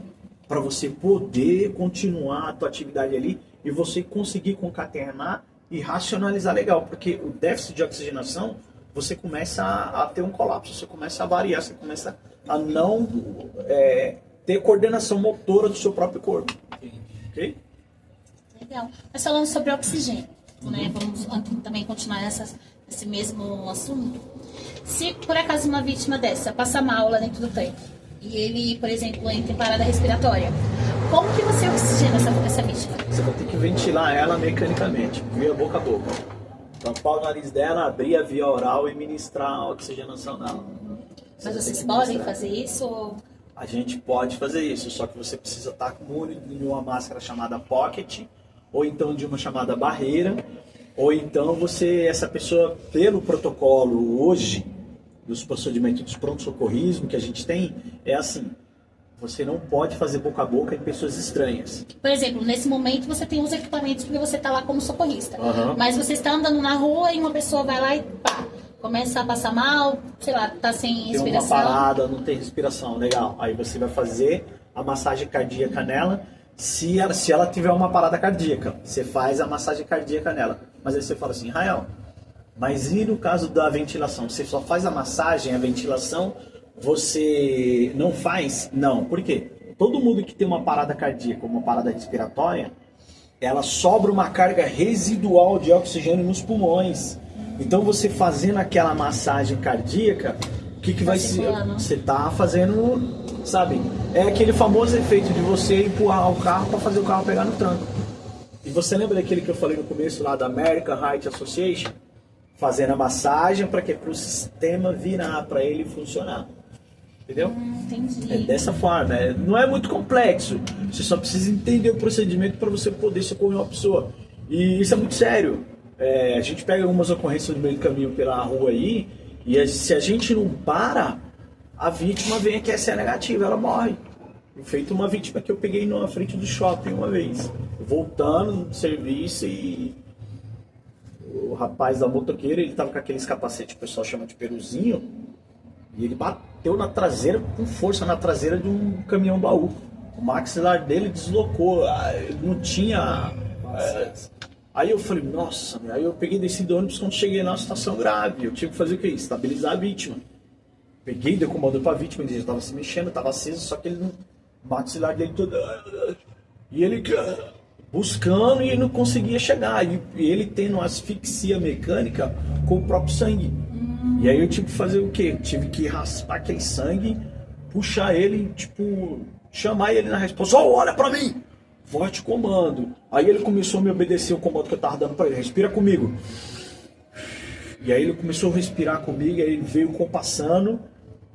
para você poder continuar a tua atividade ali e você conseguir concatenar e racionalizar legal, porque o déficit de oxigenação, você começa a ter um colapso, você começa a variar, você começa a não ter coordenação motora do seu próprio corpo. Ok? Legal. Mas falando sobre oxigênio, né? Vamos também continuar esse mesmo assunto. Se por acaso uma vítima dessa passa mal lá dentro do tanque e ele, por exemplo, entra em parada respiratória, como que você oxigena essa vítima? Você vai ter que ventilar ela mecanicamente, via boca a boca. Tampar o nariz dela, abrir a via oral e ministrar a oxigenação dela. Mas vocês podem fazer isso? A gente pode fazer isso, só que você precisa estar com uma máscara chamada pocket, ou então de uma chamada barreira, ou então essa pessoa, pelo protocolo hoje, dos procedimentos de pronto-socorrismo que a gente tem, é assim, você não pode fazer boca a boca em pessoas estranhas. Por exemplo, nesse momento você tem os equipamentos porque você está lá como socorrista, mas você está andando na rua e uma pessoa vai lá e pá, começa a passar mal, sei lá, tá sem respiração. Tem uma parada, não tem respiração, legal. Aí você vai fazer a massagem cardíaca nela. Se ela tiver uma parada cardíaca, você faz a massagem cardíaca nela. Mas aí você fala assim, Rael, mas e no caso da ventilação? Você só faz a massagem, a ventilação, você não faz? Não. Por quê? Todo mundo que tem uma parada cardíaca, uma parada respiratória, ela sobra uma carga residual de oxigênio nos pulmões. Então você fazendo aquela massagem cardíaca, o que vai ser? Você tá fazendo, sabe? É aquele famoso efeito de você empurrar o carro para fazer o carro pegar no tranco. E você lembra daquele que eu falei no começo lá da American Heart Association? Fazendo a massagem para o sistema virar, para ele funcionar. Entendeu? Entendi. É dessa forma. Não é muito complexo. Você só precisa entender o procedimento para você poder socorrer uma pessoa. E isso é muito sério. A gente pega algumas ocorrências no meio do caminho pela rua aí, e se a gente não para, a vítima vem aqui a ser negativa, ela morre. Feito uma vítima que eu peguei na frente do shopping uma vez. voltando do serviço e o rapaz da motoqueira, ele tava com aqueles capacetes que o pessoal chama de peruzinho, e ele bateu na traseira, com força na traseira de um caminhão baú. O maxilar dele deslocou, ele não tinha... Aí eu falei, nossa, aí eu peguei desse ônibus quando cheguei na situação grave. Eu tive que fazer o quê? Estabilizar a vítima. Peguei, dei comando pra vítima, ele já estava se mexendo, estava aceso, só que ele não... O maxilar dele todo... E ele buscando e não conseguia chegar. E ele tendo uma asfixia mecânica com o próprio sangue. E aí eu tive que fazer o quê? Tive que raspar aquele sangue, puxar ele, tipo, chamar ele na resposta. Ó, olha pra mim! Volte comando. Aí ele começou a me obedecer o comando que eu tava dando pra ele. Respira comigo. E aí ele começou a respirar comigo, aí ele veio compassando.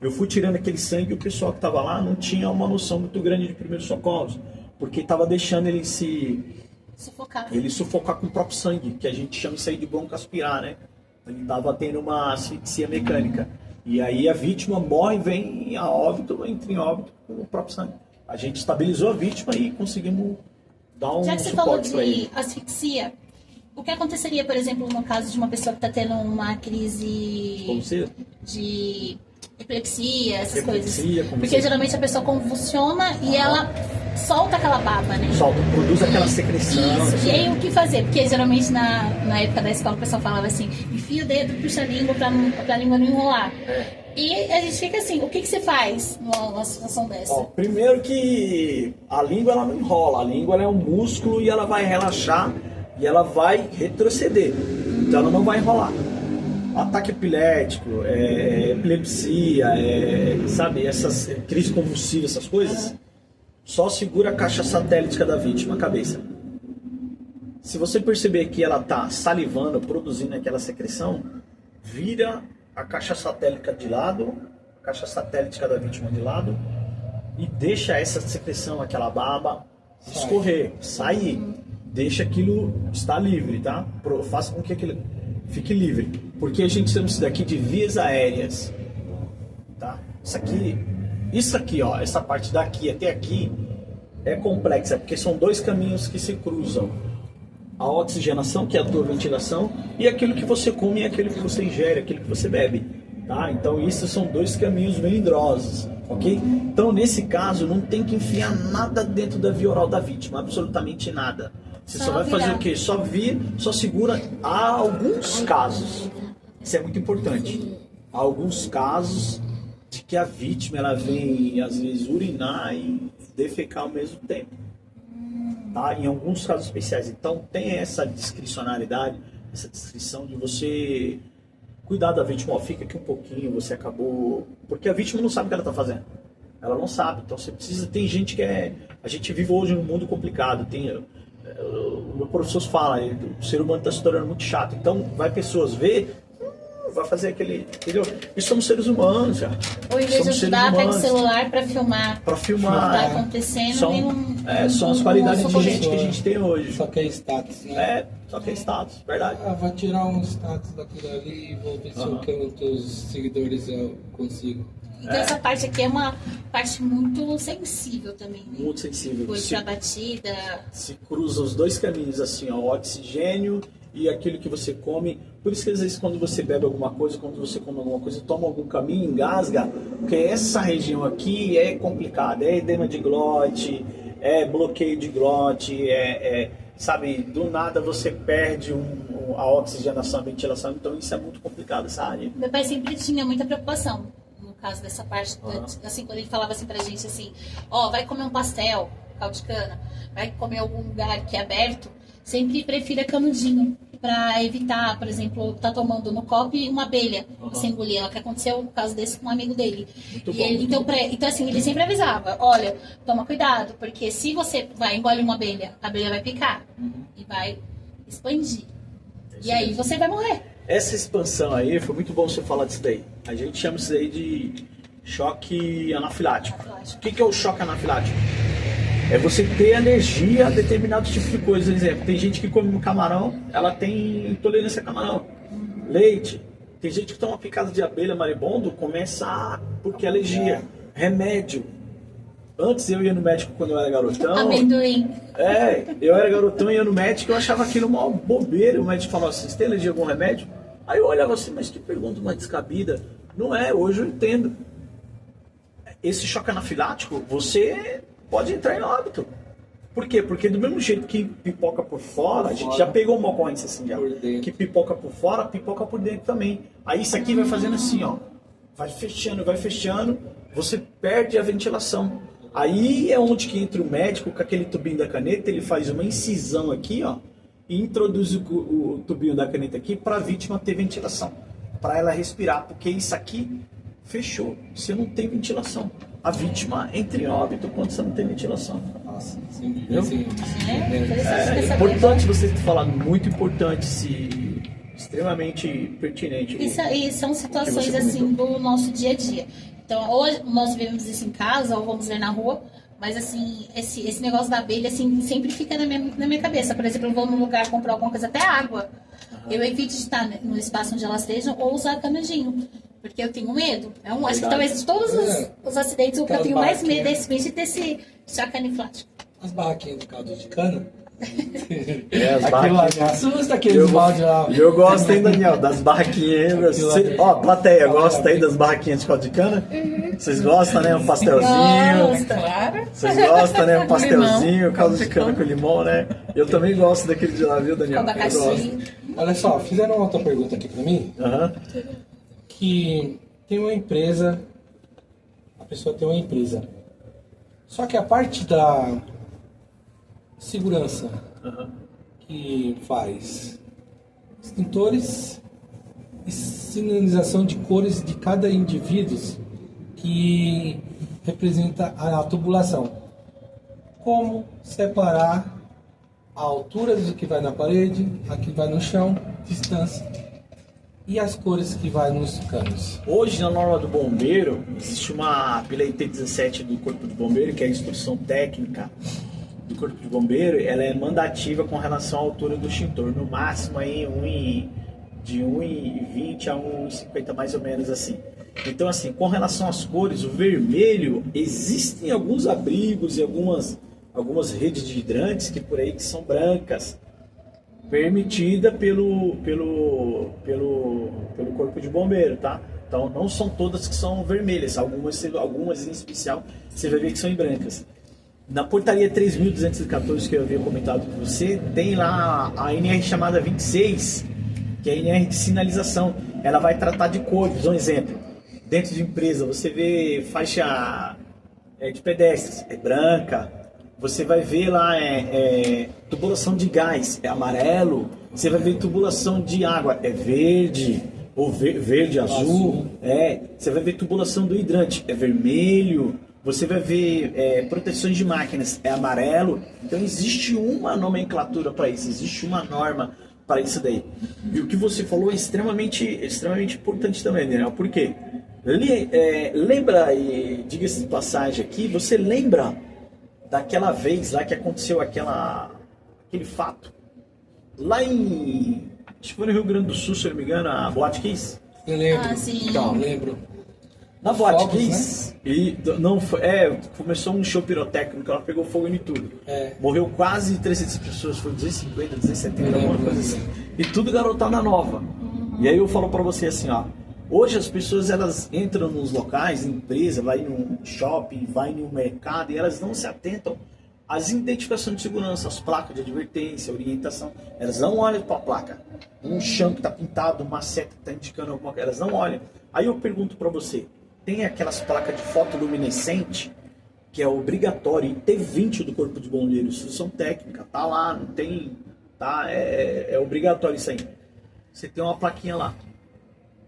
Eu fui tirando aquele sangue e o pessoal que tava lá não tinha uma noção muito grande de primeiros socorros. Porque tava deixando ele sufocar com o próprio sangue, que a gente chama isso aí de broncoaspirar, né? Ele tava tendo uma asfixia mecânica. E aí a vítima morre, vem a óbito, entra em óbito com o próprio sangue. A gente estabilizou a vítima e conseguimos dar um Já que você suporte falou para ele. de asfixia, o que aconteceria, por exemplo, no caso de uma pessoa que está tendo uma crise de epilepsia, essas coisas? Porque geralmente a pessoa convulsiona e ela solta aquela baba, né? Solta, produz aquela secreção. Isso. Assim. E aí o que fazer? Porque geralmente na época da escola o pessoal falava assim, enfia o dedo, puxa a língua pra língua não enrolar. E a gente fica assim, o que você faz numa situação dessa? Ó, primeiro que a língua ela não enrola, a língua ela é um músculo e ela vai relaxar e ela vai retroceder. Então ela não vai enrolar. Ataque epilético, epilepsia, sabe, essas crises convulsivas, essas coisas, só segura a caixa satélica da vítima, a cabeça. Se você perceber que ela está salivando, produzindo aquela secreção, vira a caixa satélica de lado, a caixa satélica da vítima de lado, e deixa essa secreção, aquela baba, escorrer, sair. Deixa aquilo estar livre, tá? Faça com que aquilo fique livre. Porque a gente chama isso daqui de vias aéreas. Tá? Isso aqui, ó, essa parte daqui até aqui é complexa, porque são dois caminhos que se cruzam. A oxigenação, que é a tua ventilação, e aquilo que você come e aquilo que você ingere, aquilo que você bebe. Tá? Então, isso são dois caminhos melindrosos. Ok? Então, nesse caso, não tem que enfiar nada dentro da via oral da vítima, absolutamente nada. Você só vai fazer o quê? Só segura. Há alguns casos, isso é muito importante, há alguns casos de que a vítima ela vem, às vezes, urinar e defecar ao mesmo tempo. Tá? Em alguns casos especiais. Então tem essa discricionalidade, essa descrição de você cuidar da vítima. Ó, fica aqui um pouquinho, você acabou... Porque a vítima não sabe o que ela está fazendo. Ela não sabe. Então você precisa... Tem gente que A gente vive hoje num mundo complicado. O meu professor fala, o ser humano está se tornando muito chato. Então vai pessoas ver... vai fazer aquele... Entendeu? E somos seres humanos, já. Ou em vez de ajudar, pega o celular para filmar. Para filmar. O que está acontecendo. São as qualidades de gente que a gente tem hoje. Só que é status, né? Só que é status, verdade. Vou tirar um status daquilo ali e vou ver se quantos seguidores eu consigo. Então essa parte aqui é uma parte muito sensível também, né? Muito sensível. Depois da batida. Se cruza os dois caminhos, assim, ó, o oxigênio e aquilo que você come. Por isso que às vezes quando você bebe alguma coisa, quando você come alguma coisa, toma algum caminho, engasga, porque essa região aqui é complicada, é edema de glote, é bloqueio de glote, sabe, do nada você perde a oxigenação, a ventilação, então isso é muito complicado, essa área. Meu pai sempre tinha muita preocupação no caso dessa parte, assim, quando ele falava assim pra gente assim, vai comer um pastel, caldo de cana, vai comer algum lugar que é aberto, sempre prefira canudinho, para evitar, por exemplo, tá tomando no copo uma abelha, você engolir ela, que aconteceu um caso desse com um amigo dele. Então assim, ele sempre avisava, olha, toma cuidado, porque se você vai engolir uma abelha, a abelha vai picar e vai expandir. E aí você vai morrer. Essa expansão aí, foi muito bom você falar disso daí. A gente chama isso daí de choque anafilático. O que é o choque anafilático? É você ter alergia a determinado tipo de coisa. Por exemplo, tem gente que come camarão, ela tem intolerância a camarão. Leite. Tem gente que toma picada de abelha, maribondo, começa porque é alergia. Remédio. Antes eu ia no médico quando eu era garotão. Amendoim. Eu era garotão e ia no médico, eu achava aquilo uma bobeira. O médico falava assim, você tem alergia a algum remédio? Aí eu olhava assim, mas que pergunta mais descabida. Não é, hoje eu entendo. Esse choque anafilático, você pode entrar em óbito. Por quê? Porque do mesmo jeito que pipoca por fora, a gente já pegou uma ocorrência assim, já, que pipoca por fora, pipoca por dentro também. Aí isso aqui vai fazendo assim, ó. Vai fechando, você perde a ventilação. Aí é onde que entra o médico com aquele tubinho da caneta, ele faz uma incisão aqui, ó, e introduz o tubinho da caneta aqui para a vítima ter ventilação, para ela respirar, porque isso aqui fechou, você não tem ventilação. A vítima entra em óbito quando você não tem ventilação. Nossa, sim, É importante você falar, muito importante, extremamente pertinente. E são situações assim do nosso dia a dia. Então, hoje nós vemos isso em casa ou vamos ver na rua, mas assim, esse negócio da abelha assim, sempre fica na minha cabeça. Por exemplo, eu vou num lugar comprar alguma coisa, até água. Eu evito de estar no espaço onde elas estejam ou usar canudinho, porque eu tenho medo. Acho que talvez de todos os acidentes, o que eu tenho mais medo é esse desse choque anafilático. As barraquinhas de caldo de cana. As Aquilo lá me assusta, aqueles balde lá. Eu gosto, hein, Daniel, das barraquinhas. Ó, plateia, gosta aí das barraquinhas de caldo de cana? Vocês gostam, né? Um pastelzinho. Claro. Vocês gostam, né? Um pastelzinho, caldo de cana com limão, né? Eu também gosto daquele de lá, viu, Daniel? Com abacaxi. Olha só, fizeram uma outra pergunta aqui pra mim. Que tem uma empresa, a pessoa tem uma empresa. Só que a parte da segurança que faz extintores e sinalização de cores de cada indivíduo que representa a tubulação. Como separar a altura do que vai na parede, a que vai no chão, distância e as cores que vai nos canos. Hoje, na norma do bombeiro, existe pela IT 17 do Corpo de Bombeiro, que é a instrução técnica do Corpo de Bombeiro, ela é mandativa com relação à altura do extintor, no máximo aí de 1,20 a 1,50, mais ou menos assim. Então, assim, com relação às cores, o vermelho, existem alguns abrigos e algumas redes de hidrantes que por aí que são brancas, permitida pelo Corpo de Bombeiro, tá? Então não são todas que são vermelhas, algumas em especial você vai ver que são em brancas. Na portaria 3.214 que eu havia comentado com você, tem lá a NR chamada 26, que é a NR de sinalização. Ela vai tratar de cores. Um exemplo, dentro de empresa você vê faixa de pedestres, é branca. Você vai ver lá tubulação de gás, é amarelo. Você vai ver tubulação de água, é verde, ou verde, azul. Você vai ver tubulação do hidrante, é vermelho. Você vai ver proteções de máquinas, é amarelo. Então existe uma nomenclatura para isso, existe uma norma para isso daí. E o que você falou é extremamente importante também, Daniel. Por quê? Lembra, e diga-se de passagem aqui, você lembra daquela vez lá que aconteceu aquele fato lá acho que foi no Rio Grande do Sul, se eu não me engano, a Boate Kiss. Eu lembro. Sim. Então, lembro. Na Boate Fogos, Kiss, começou um show pirotécnico que ela pegou fogo em tudo. Morreu quase 300 pessoas, foi 250, 270, alguma coisa assim. E tudo garotada nova. E aí eu falo pra você assim, ó. Hoje as pessoas elas entram nos locais, em empresa, vai num shopping, vai num mercado e elas não se atentam às identificações de segurança, às placas de advertência, orientação. Elas não olham para a placa. Um chão que está pintado, uma seta que está indicando alguma coisa, elas não olham. Aí eu pergunto para você, tem aquelas placas de fotoluminescente que é obrigatório, T20 do Corpo de Bombeiros, instrução técnica, tá lá, não tem, tá, é obrigatório isso aí. Você tem uma plaquinha lá.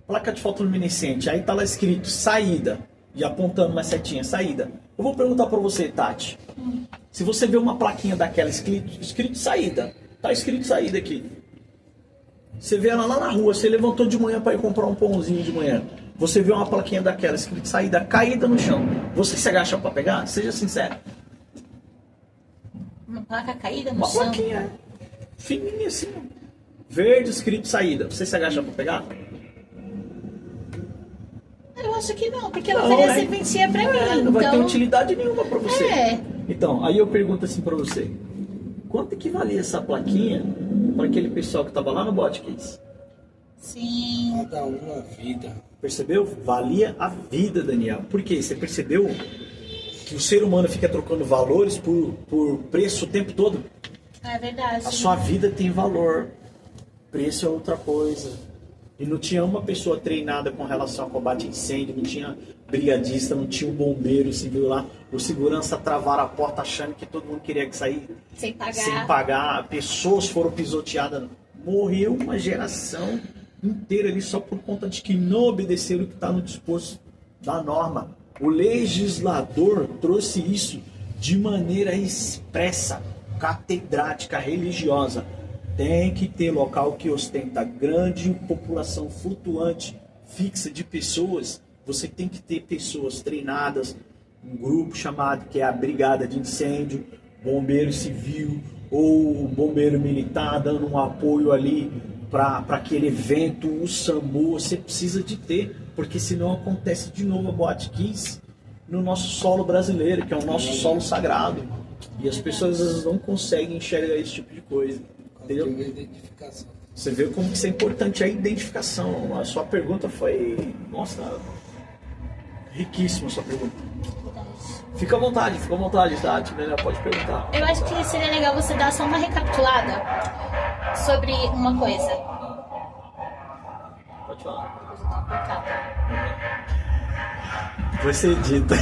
Placa de fotoluminescente, aí tá lá escrito saída, e apontando uma setinha, saída. Eu vou perguntar para você, Tati, se você vê uma plaquinha daquela escrito saída, tá escrito saída aqui. Você vê ela lá na rua, você levantou de manhã para ir comprar um pãozinho de manhã, você vê uma plaquinha daquela escrito saída, caída no chão, você se agacha para pegar? Seja sincero. Uma placa caída no uma chão? Uma plaquinha, fininha assim, verde escrito saída, você se agacha para pegar? Eu acho que não, porque ela Não, teria né? serventia pra mim. Não vai ter Então, utilidade nenhuma pra você. É. Então, aí eu pergunto assim pra você. Quanto que valia essa plaquinha para aquele pessoal que tava lá no Botcase? Sim. Cada uma vida. Percebeu? Valia a vida, Daniel. Por quê? Você percebeu que o ser humano fica trocando valores por preço o tempo todo? É verdade. A sua vida tem valor. Preço é outra coisa. E não tinha uma pessoa treinada com relação ao combate a incêndio, não tinha brigadista, não tinha um bombeiro civil lá. O segurança travaram a porta achando que todo mundo queria sair Sem pagar. sem pagar. Pessoas foram pisoteadas. Morreu uma geração inteira ali só por conta de que não obedeceram o que está no disposto da norma. O legislador trouxe isso de maneira expressa, catedrática, religiosa. Tem que ter local que ostenta grande população flutuante, fixa de pessoas. Você tem que ter pessoas treinadas, um grupo chamado que é a Brigada de Incêndio, bombeiro civil ou bombeiro militar dando um apoio ali para aquele evento, o SAMU. Você precisa de ter, porque senão acontece de novo a Botcase no nosso solo brasileiro, que é o nosso solo sagrado. E as pessoas às vezes não conseguem enxergar esse tipo de coisa. Entendeu? Identificação. Você vê como que isso é importante, a identificação. A sua pergunta foi, nossa, riquíssima a sua pergunta. Fica à vontade, Tati, né? Pode perguntar. Eu acho que seria legal você dar só uma recapitulada sobre uma coisa. Pode falar. Cortada. Você edita.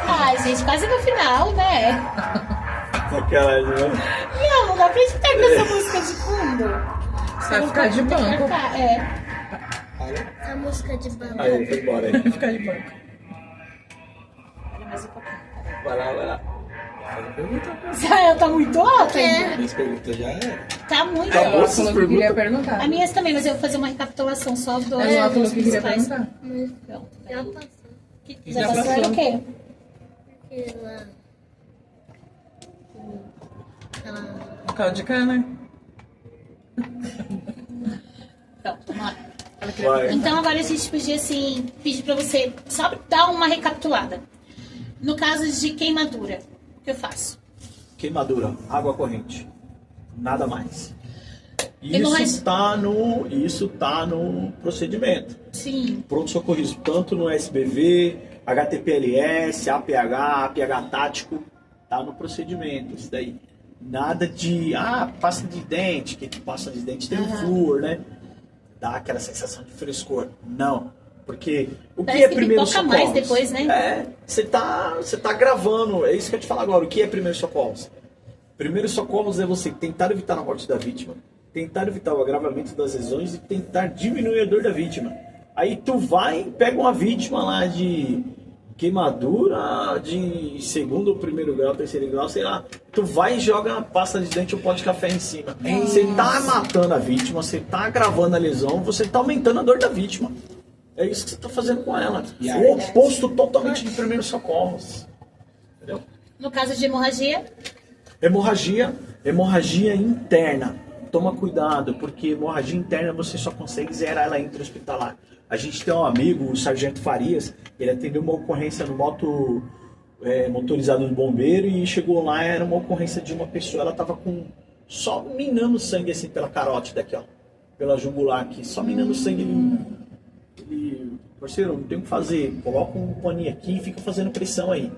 Ah, gente, quase no final, né? Sacanagem, né? Não dá pra editar com essa música de fundo. Vai ficar de banco. É. A música de banda. Aí, foi embora aí. Vai ficar de banco. Olha mais um pouquinho. Vai lá. Israel tá muito alta ainda. Minhas perguntas já é. Tá muito Acabou alta. Ela falou que queria perguntar. A minhas também, mas eu vou fazer uma recapitulação só dos Ela falou que queria principais. perguntar. Pronto. Já passou. Já Já passou passou. o quê? Ela. Ela. Caldo de cana. Pronto, vamos lá. Vai. Então agora a gente podia assim, pedir pra você só dar uma recapitulada. No caso de queimadura, o que eu faço? Queimadura, água corrente. Nada mais. Hemorragia. Isso tá no procedimento. Sim. Pronto-socorrismo, tanto no SBV, HTPLS, APH, APH tático, tá no procedimento, isso daí. Nada de, pasta de dente, que pasta de dente tem um flúor, né? Dá aquela sensação de frescor. Não, porque o Parece que é que primeiro pipoca socorros? mais depois, né? Você tá gravando, é isso que eu te falo agora, o que é primeiro socorros? Primeiro socorros é você tentar evitar a morte da vítima, tentar evitar o agravamento das lesões e tentar diminuir a dor da vítima. Aí tu vai, pega uma vítima lá de queimadura de segundo ou primeiro grau, terceiro grau, sei lá. Tu vai e joga uma pasta de dente ou pó de café em cima. Você tá matando a vítima, você tá agravando a lesão, você tá aumentando a dor da vítima. É isso que você tá fazendo com ela. O oposto totalmente de primeiros socorros. Entendeu? No caso de hemorragia, Hemorragia interna. Toma cuidado, porque hemorragia interna você só consegue zerar ela intra-hospitalar. A gente tem um amigo, o Sargento Farias, ele atendeu uma ocorrência no motorizado do bombeiro e chegou lá, era uma ocorrência de uma pessoa, ela tava com só minando sangue assim pela carótida aqui, ó, pela jugular aqui, só minando sangue. Ele, parceiro, não tem o que fazer, coloca um paninho aqui e fica fazendo pressão aí.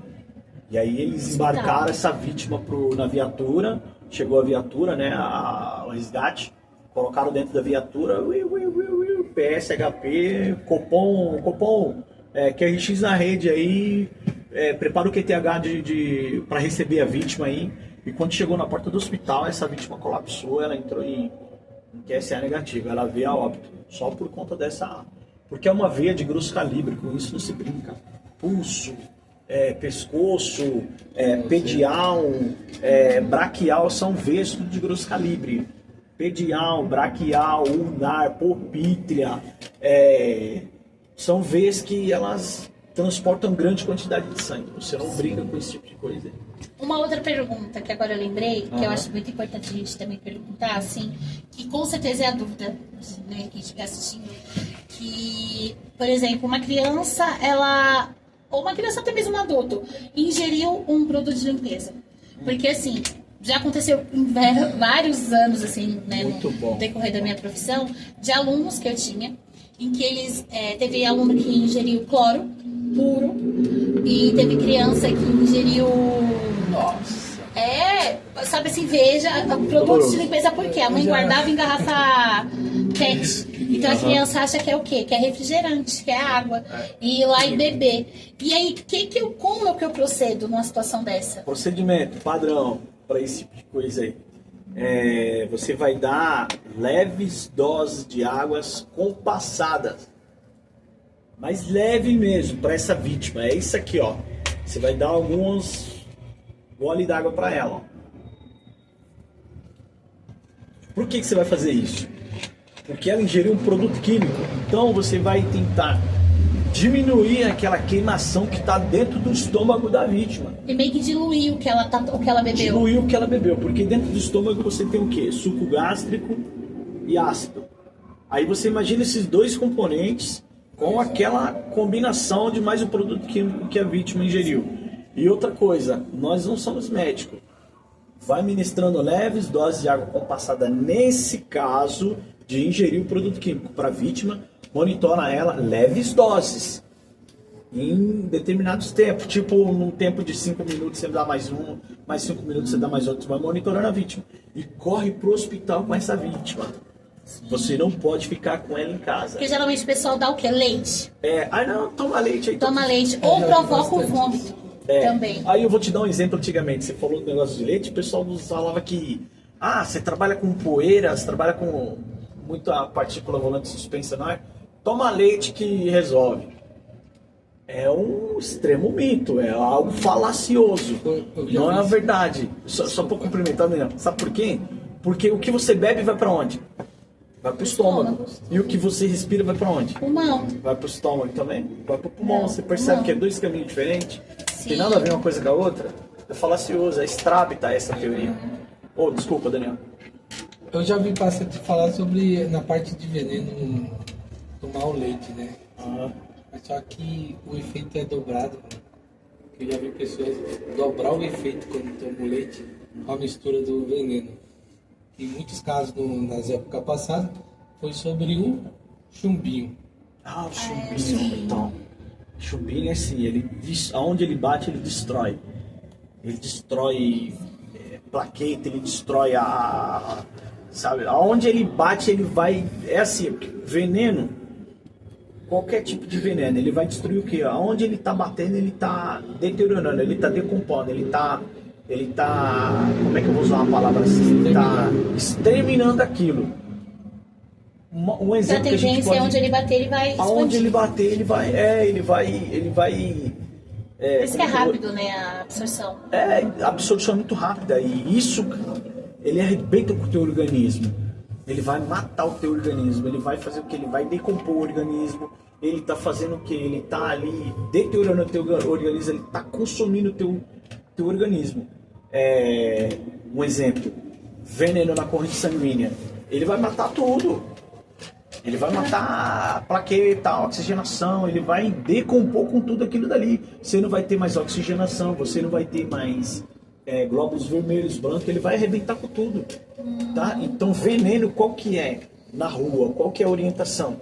E aí eles embarcaram essa vítima na viatura, chegou a viatura, né, o resgate, colocaram dentro da viatura, PSHP, Copom, QRX na rede aí, prepara o QTH para receber a vítima aí, e quando chegou na porta do hospital, essa vítima colapsou, ela entrou em QSA negativo, ela veio a óbito, só por conta dessa, porque é uma veia de grosso calibre, com isso não se brinca, pulso, pescoço, pedial, braquial, são veias tudo de grosso calibre. Pedial, braquial, ulnar, pupítria, são veias que elas transportam grande quantidade de sangue. Você não brinca com esse tipo de coisa. Uma outra pergunta que agora eu lembrei, que eu Aham. acho muito importante a gente também perguntar, assim, que com certeza é a dúvida, assim, né, quem estiver assistindo, que, por exemplo, uma criança, ou uma criança até mesmo um adulto, ingeriu um produto de limpeza. Porque, assim, já aconteceu em vários anos, assim, né, Muito bom. no decorrer da minha profissão, de alunos que eu tinha, em que eles, teve aluno que ingeriu cloro puro, e teve criança que ingeriu... Nossa. Sabe assim, veja, produtos de limpeza, por quê? A mãe guardava em garrafa PET. Então a criança acha que é o quê? Que é refrigerante, que é água. E ir lá e beber. E aí, como é que eu procedo numa situação dessa? Procedimento padrão para esse tipo de coisa aí. Você vai dar leves doses de águas compassadas. Mas leve mesmo para essa vítima. É isso aqui, ó. Você vai dar alguns gole d'água para ela, ó. Por que você vai fazer isso? Porque ela ingeriu um produto químico. Então você vai tentar diminuir aquela queimação que está dentro do estômago da vítima. E meio que diluir o que ela bebeu. Diluir o que ela bebeu. Porque dentro do estômago você tem o quê? Suco gástrico e ácido. Aí você imagina esses dois componentes com aquela combinação de mais o produto químico que a vítima ingeriu. E outra coisa, nós não somos médicos. Vai ministrando leves doses de água compassada nesse caso de ingerir o produto químico. Para a vítima, monitora ela leves doses em determinados tempos. Tipo, num tempo de 5 minutos você dá mais um, mais 5 minutos você dá mais outro. Você vai monitorando a vítima. E corre pro hospital com essa vítima. Você não pode ficar com ela em casa. Porque geralmente o pessoal dá o quê? Leite. Não, toma leite aí. Toma leite. Ou já vi provoca o bastante vômito também. Aí eu vou te dar um exemplo. Antigamente, você falou do negócio de leite, o pessoal nos falava que você trabalha com poeira, você trabalha com muita partícula volante suspensa no ar, toma leite que resolve. É um extremo mito, é algo falacioso. Não é a verdade. Só para complementar, Daniel. Sabe por quê? Porque o que você bebe vai para onde? Vai pro estômago. E o que você respira vai para onde? Pulmão. Vai pro estômago também? Vai pro pulmão. Você percebe que é dois caminhos diferentes? Sim. Tem nada a ver uma coisa com a outra? É falacioso, é estrábita essa teoria. Desculpa, Daniel. Eu já vi bastante falar sobre, na parte de veneno, tomar o leite, né? Mas só que o efeito é dobrado. Eu já vi pessoas dobrar o efeito quando tomam o leite com a mistura do veneno. Em muitos casos, nas épocas passadas, foi sobre o chumbinho. O chumbinho, então. Chumbinho é assim, aonde ele bate, ele destrói. Ele destrói plaqueta, ele destrói sabe, aonde ele bate, ele vai... É assim, como qualquer tipo de veneno, ele vai destruir o quê? Aonde ele tá batendo, ele tá deteriorando, ele tá decompondo, ele tá... Como é que eu vou usar uma palavra assim? Ele tá exterminando aquilo. Um exemplo que a gente pode... onde ele bater, ele vai expandir. Aonde ele bater, ele vai... Por isso que é rápido, né, a absorção. A absorção é muito rápida e isso, ele arrebenta com o teu organismo. Ele vai matar o teu organismo, ele vai fazer o que? Ele vai decompor o organismo, ele tá fazendo o que? Ele tá ali deteriorando o teu organismo, ele tá consumindo o teu organismo. Um exemplo, veneno na corrente sanguínea, ele vai matar tudo. Ele vai matar a plaqueta, a oxigenação, ele vai decompor com tudo aquilo dali. Você não vai ter mais oxigenação, você não vai ter mais glóbulos vermelhos, brancos, ele vai arrebentar com tudo. Tá? Então, veneno, qual que é? Na rua, qual que é a orientação?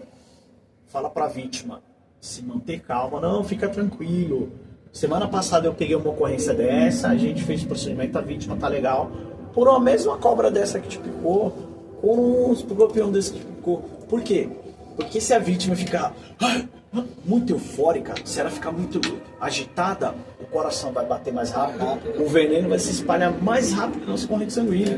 Fala para a vítima, se manter calma, não, fica tranquilo. Semana passada eu peguei uma ocorrência dessa, a gente fez o procedimento, a vítima tá legal. Por uma mesma cobra dessa que te picou, com um escorpião desse que te picou. Por quê? Porque se a vítima ficar muito eufórica, se ela ficar muito agitada, o coração vai bater mais rápido, o veneno vai se espalhar mais rápido na nossa corrente sanguínea.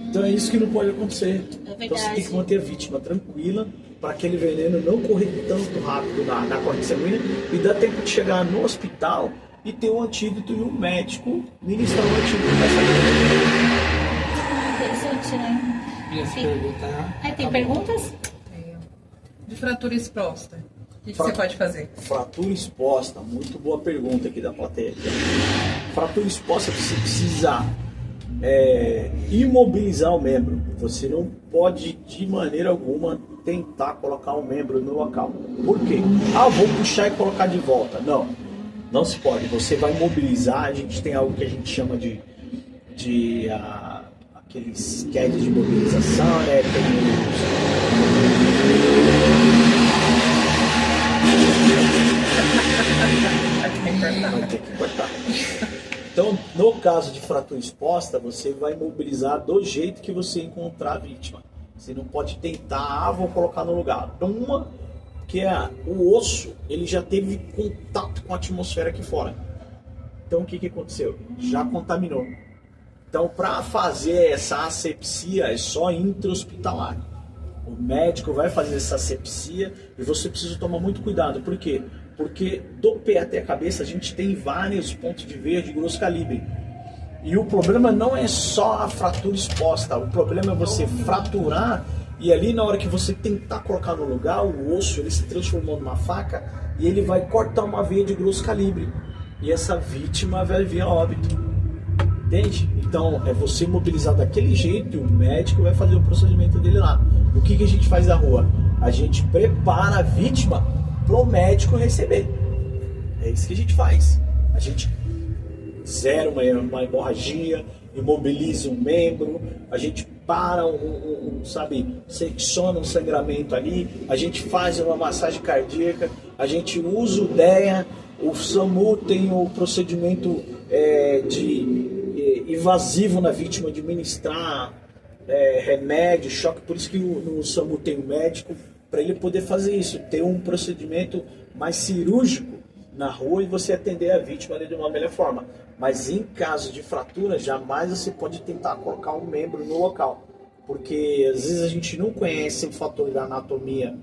Então é isso que não pode acontecer. Então você tem que manter a vítima tranquila para aquele veneno não correr tanto rápido na corrente sanguínea e dar tempo de chegar no hospital e ter um antídoto e um médico ministrar um antídoto dessa Interessante, né? E as perguntas... Tem perguntas? De fratura exposta. O que você pode fazer? Fratura exposta, muito boa pergunta aqui da plateia. Fratura exposta, você precisa imobilizar o membro. Você não pode de maneira alguma tentar colocar o membro no local. Por quê? Vou puxar e colocar de volta. Não se pode. Você vai mobilizar. A gente tem algo que a gente chama de aqueles CAD de mobilização, né? Vai ter que cortar. Então, no caso de fratura exposta, você vai mobilizar do jeito que você encontrar a vítima. Você não pode tentar, vou colocar no lugar. Então, uma que é o osso, ele já teve contato com a atmosfera aqui fora. Então, o que aconteceu? Já contaminou. Então, para fazer essa asepsia, é só intra-hospitalar. O médico vai fazer essa asepsia e você precisa tomar muito cuidado. Por quê? Porque do pé até a cabeça a gente tem vários pontos de veia de grosso calibre. E o problema não é só a fratura exposta. O problema é você fraturar e ali na hora que você tentar colocar no lugar, o osso ele se transformou numa faca e ele vai cortar uma veia de grosso calibre. E essa vítima vai vir a óbito. Entende? Então é você mobilizar daquele jeito e o médico vai fazer o procedimento dele lá. O que a gente faz na rua? A gente prepara a vítima para o médico receber. É isso que a gente faz. A gente zera uma hemorragia, imobiliza um membro, a gente para secciona um sangramento ali, a gente faz uma massagem cardíaca, a gente usa o DEA, o SAMU tem o procedimento invasivo na vítima, de ministrar remédio, choque, por isso que no SAMU tem um médico, para ele poder fazer isso, ter um procedimento mais cirúrgico na rua e você atender a vítima de uma melhor forma. Mas em caso de fratura, jamais você pode tentar colocar um membro no local, porque às vezes a gente não conhece o fator da anatomia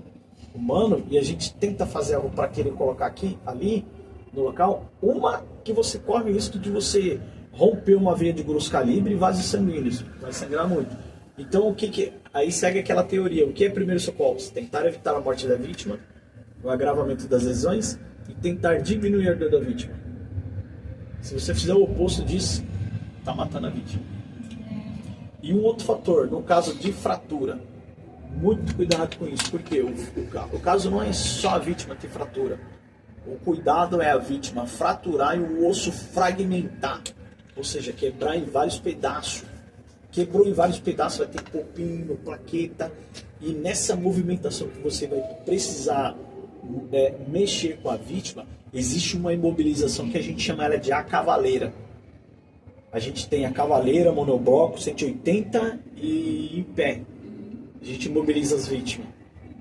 humano e a gente tenta fazer algo para querer colocar ali no local. Uma que você corre o risco de você romper uma veia de grosso calibre e vasos sanguíneos, vai sangrar muito. Então aí segue aquela teoria, o que é primeiro socorro? Tentar evitar a morte da vítima, o agravamento das lesões e tentar diminuir a dor da vítima. Se você fizer o oposto disso, está matando a vítima. E um outro fator, no caso de fratura, muito cuidado com isso, porque o caso não é só a vítima ter fratura. O cuidado é a vítima fraturar e o osso fragmentar, ou seja, quebrar em vários pedaços. Quebrou em vários pedaços, vai ter popinho, plaqueta, e nessa movimentação que você vai precisar mexer com a vítima, existe uma imobilização que a gente chama ela de a cavaleira. A gente tem a cavaleira, monobloco, 180 e em pé. A gente imobiliza as vítimas.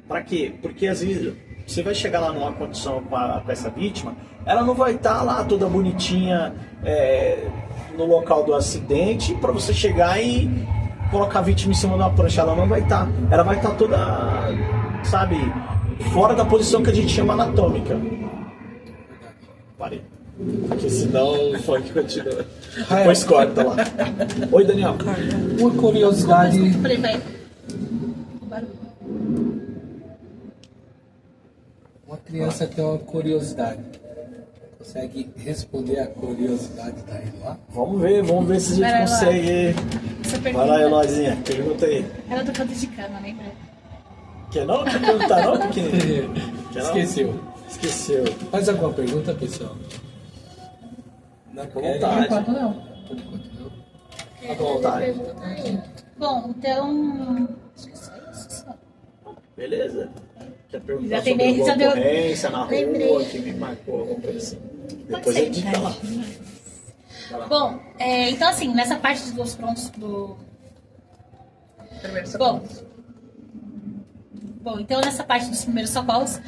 Para quê? Porque às vezes você vai chegar lá numa condição com essa vítima, ela não vai estar lá toda bonitinha no local do acidente para você chegar e colocar a vítima em cima de uma prancha. Ela não vai estar. Ela vai estar toda, fora da posição que a gente chama anatômica. Parei. Porque senão o funk continua. Depois corta lá. Oi, Daniel. Uma curiosidade. Uma criança tem uma curiosidade. Consegue responder a curiosidade da Eloá? Vamos ver se a gente consegue. Vai lá, Eloizinha, pergunta aí. Ela tá falando de cama, lembra? Quer não? Quer perguntar não, pequenininho? Esqueceu. Faz alguma pergunta, pessoal? Não, com vontade. Enquanto não. Tá com vontade. Bom, então... Acho que só isso. Beleza. Quer perguntar Já sobre tem, alguma já deu... ocorrência na rua que me marcou, alguma coisa assim? Depois a gente tá lá. Bom, então assim, nessa parte dos prontos do... Primeiro socorro. Bom, então nessa parte dos primeiros socorros,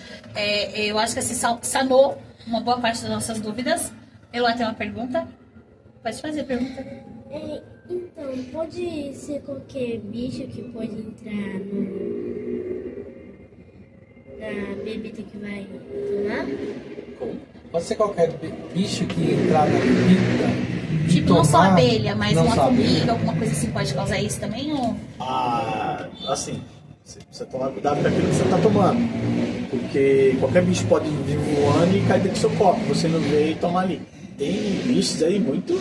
eu acho que assim, sanou uma boa parte das nossas dúvidas. Eloá tem uma pergunta? Pode fazer a pergunta. Então, pode ser qualquer bicho que pode entrar na bebida que vai tomar? Pode ser qualquer bicho que entrar na bebida. Tipo, não só abelha, mas não uma só formiga, abelha. alguma coisa assim pode causar isso também? Ou... Assim, Você precisa tomar cuidado com aquilo que você está tomando. Porque qualquer bicho pode vir voando e cair dentro do seu copo. Você não vê e tomar ali. Tem bichos aí muito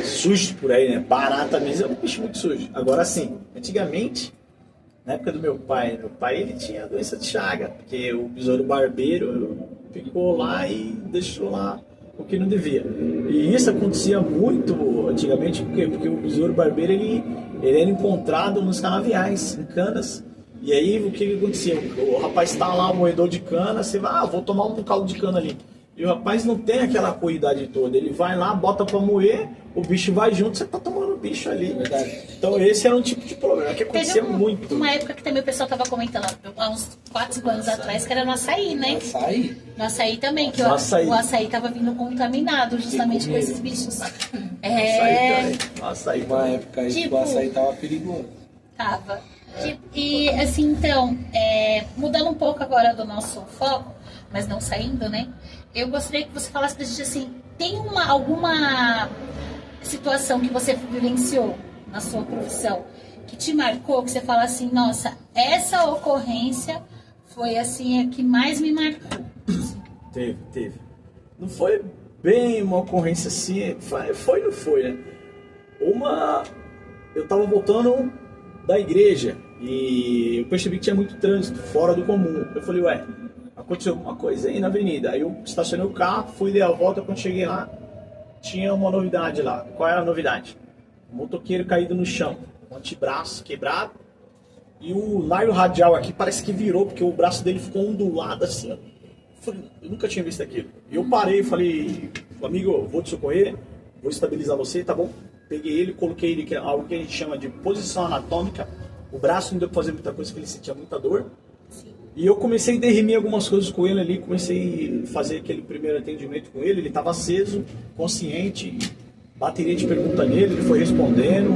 sujos por aí, né? Barata mesmo é um bicho muito sujo. Agora sim, antigamente, na época do meu pai ele tinha doença de Chaga. Porque o besouro barbeiro ficou lá e deixou lá o que não devia. E isso acontecia muito antigamente, porque o besouro barbeiro ele era encontrado nos canaviais, em canas. E aí o que acontecia? O rapaz está lá, moedor de cana, você vai, vou tomar um caldo de cana ali. E o rapaz não tem aquela cuidade toda, ele vai lá, bota para moer, o bicho vai junto, você tá tomando o bicho ali. Verdade. Então esse era um tipo de problema que acontecia muito. Uma época que também o pessoal tava comentando, há uns 4, 5 anos atrás, que era no açaí, né? Açaí? No açaí também, que o açaí tava vindo contaminado justamente com esses bichos. Açaí uma época aí que o açaí tava perigoso. Tava. E assim, então, mudando um pouco agora do nosso foco, mas não saindo, né? Eu gostaria que você falasse pra gente assim, tem alguma situação que você vivenciou na sua profissão que te marcou, que você fala assim, nossa, essa ocorrência foi assim a que mais me marcou? Teve. Não foi bem uma ocorrência assim, não foi, né? Eu tava voltando da igreja e eu percebi que tinha muito trânsito fora do comum. Eu falei, aconteceu alguma coisa aí na avenida. Aí eu estacionei o carro, fui dar a volta. Quando cheguei lá, tinha uma novidade lá. Qual era a novidade? Um motoqueiro caído no chão, um antebraço quebrado e o nardo radial aqui parece que virou, porque o braço dele ficou ondulado assim, ó. Eu nunca tinha visto aquilo. E eu parei e falei, amigo, eu vou te socorrer, vou estabilizar você, tá bom? Peguei ele, coloquei ele, que é algo que a gente chama de posição anatômica. O braço não deu pra fazer muita coisa, porque ele sentia muita dor. E eu comecei a derrimir algumas coisas com ele ali, comecei a fazer aquele primeiro atendimento com ele. Ele estava aceso, consciente, bateria de pergunta nele, ele foi respondendo,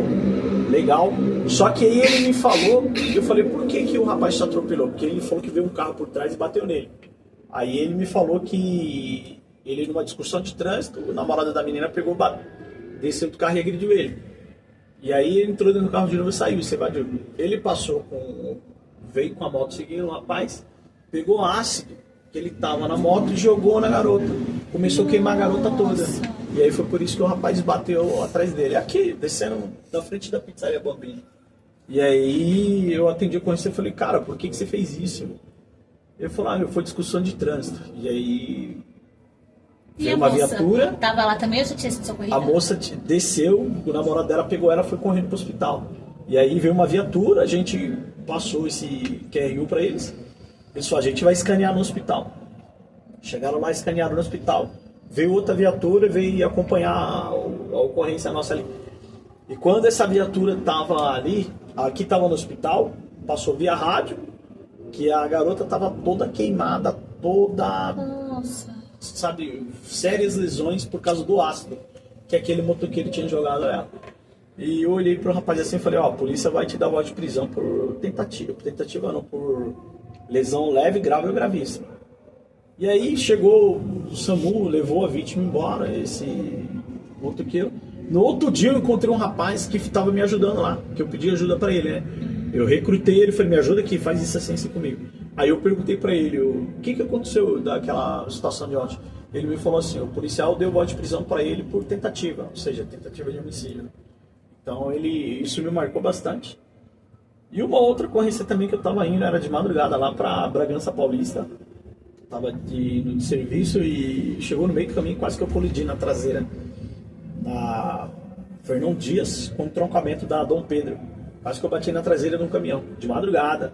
legal. Só que aí ele me falou, eu falei, por que o rapaz te atropelou? Porque ele falou que veio um carro por trás e bateu nele. Aí ele me falou que ele, numa discussão de trânsito, o namorado da menina pegou, desceu do carro e agrediu ele. E aí ele entrou dentro do carro de novo e saiu, se evadiu. Ele veio com a moto seguindo o rapaz, pegou ácido que ele tava na moto e jogou na garota. Começou a queimar a garota toda. E aí foi por isso que o rapaz bateu atrás dele. Aqui, descendo da frente da pizzaria Bambini. E aí eu atendi a ocorrência e falei, cara, por que você fez isso? Ele falou, foi discussão de trânsito. E aí veio uma viatura. Tava lá também ou já tinha sido socorrida? A moça desceu, o namorado dela pegou ela e foi correndo pro hospital. E aí veio uma viatura, a gente passou esse QRU para eles. Eles falaram, a gente vai escanear no hospital. Chegaram lá, escanearam no hospital. Veio outra viatura, veio acompanhar a ocorrência nossa ali. E quando essa viatura estava ali, aqui estava no hospital, passou via rádio, que a garota estava toda queimada, toda... Nossa. Sabe, sérias lesões por causa do ácido que aquele motoqueiro tinha jogado ela. E eu olhei pro rapaz assim e falei, a polícia vai te dar voz de prisão por tentativa não, por lesão leve, grave ou gravíssima. E aí chegou o SAMU, levou a vítima embora, esse motoqueiro. No outro dia eu encontrei um rapaz que estava me ajudando lá, que eu pedi ajuda para ele, né? Eu recrutei ele, falei, me ajuda aqui, faz isso assim comigo. Aí eu perguntei para ele, o que aconteceu daquela situação de ontem? Ele me falou assim, o policial deu voz de prisão para ele por tentativa, ou seja, tentativa de homicídio. Então isso me marcou bastante. E uma outra ocorrência também que eu estava indo, era de madrugada lá para Bragança Paulista. Estava de serviço e chegou no meio do caminho, quase que eu colidi na traseira da Fernão Dias com o troncamento da Dom Pedro. Quase que eu bati na traseira de um caminhão, de madrugada.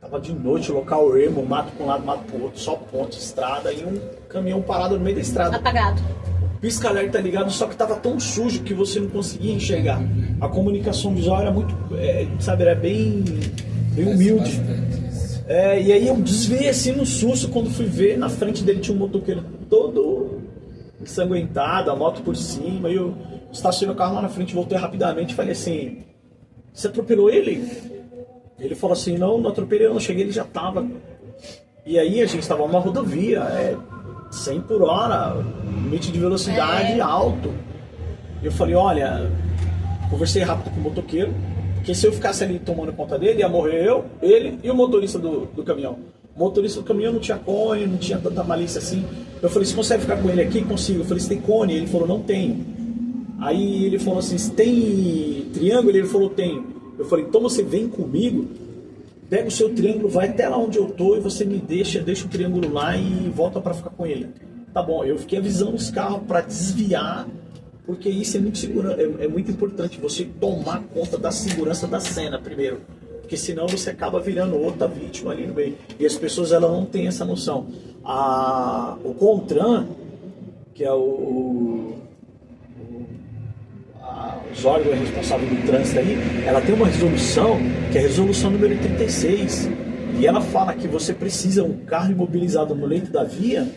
Tava de noite, local ermo, mato para um lado, mato para o outro, só ponte, estrada e um caminhão parado no meio da estrada. Apagado. O pisca-alerta ligado, só que tava tão sujo que você não conseguia enxergar. A comunicação visual era muito, era bem humilde. E aí eu desviei assim no susto quando fui ver, na frente dele tinha um motoqueiro todo ensanguentado, a moto por cima. E eu estacionei o carro lá na frente, voltei rapidamente e falei assim, você atropelou ele? Ele falou assim, não atropelei, eu não cheguei, ele já tava. E aí a gente estava numa rodovia, 100 por hora, limite de velocidade alto. Eu falei, olha, conversei rápido com o motoqueiro, Porque se eu ficasse ali tomando conta dele, ia morrer eu, ele e o motorista do caminhão. O motorista do caminhão não tinha cone, não tinha tanta malícia assim. Eu falei, você consegue ficar com ele aqui? Consigo. Eu falei, você tem cone? Ele falou, não tenho. Aí ele falou assim, você tem triângulo? Ele falou, tenho. Eu falei, então você vem comigo, pega o seu triângulo, vai até lá onde eu tô e você me deixa o triângulo lá e volta para ficar com ele. Tá bom, eu fiquei avisando os carros para desviar, porque isso é muito segura, é muito importante, você tomar conta da segurança da cena primeiro. Porque senão você acaba virando outra vítima ali no meio. E as pessoas elas não têm essa noção. O CONTRAN, que é os órgãos responsáveis do trânsito aí, ela tem uma resolução, que é a resolução número 36. E ela fala que você precisa, um carro imobilizado no leito da via,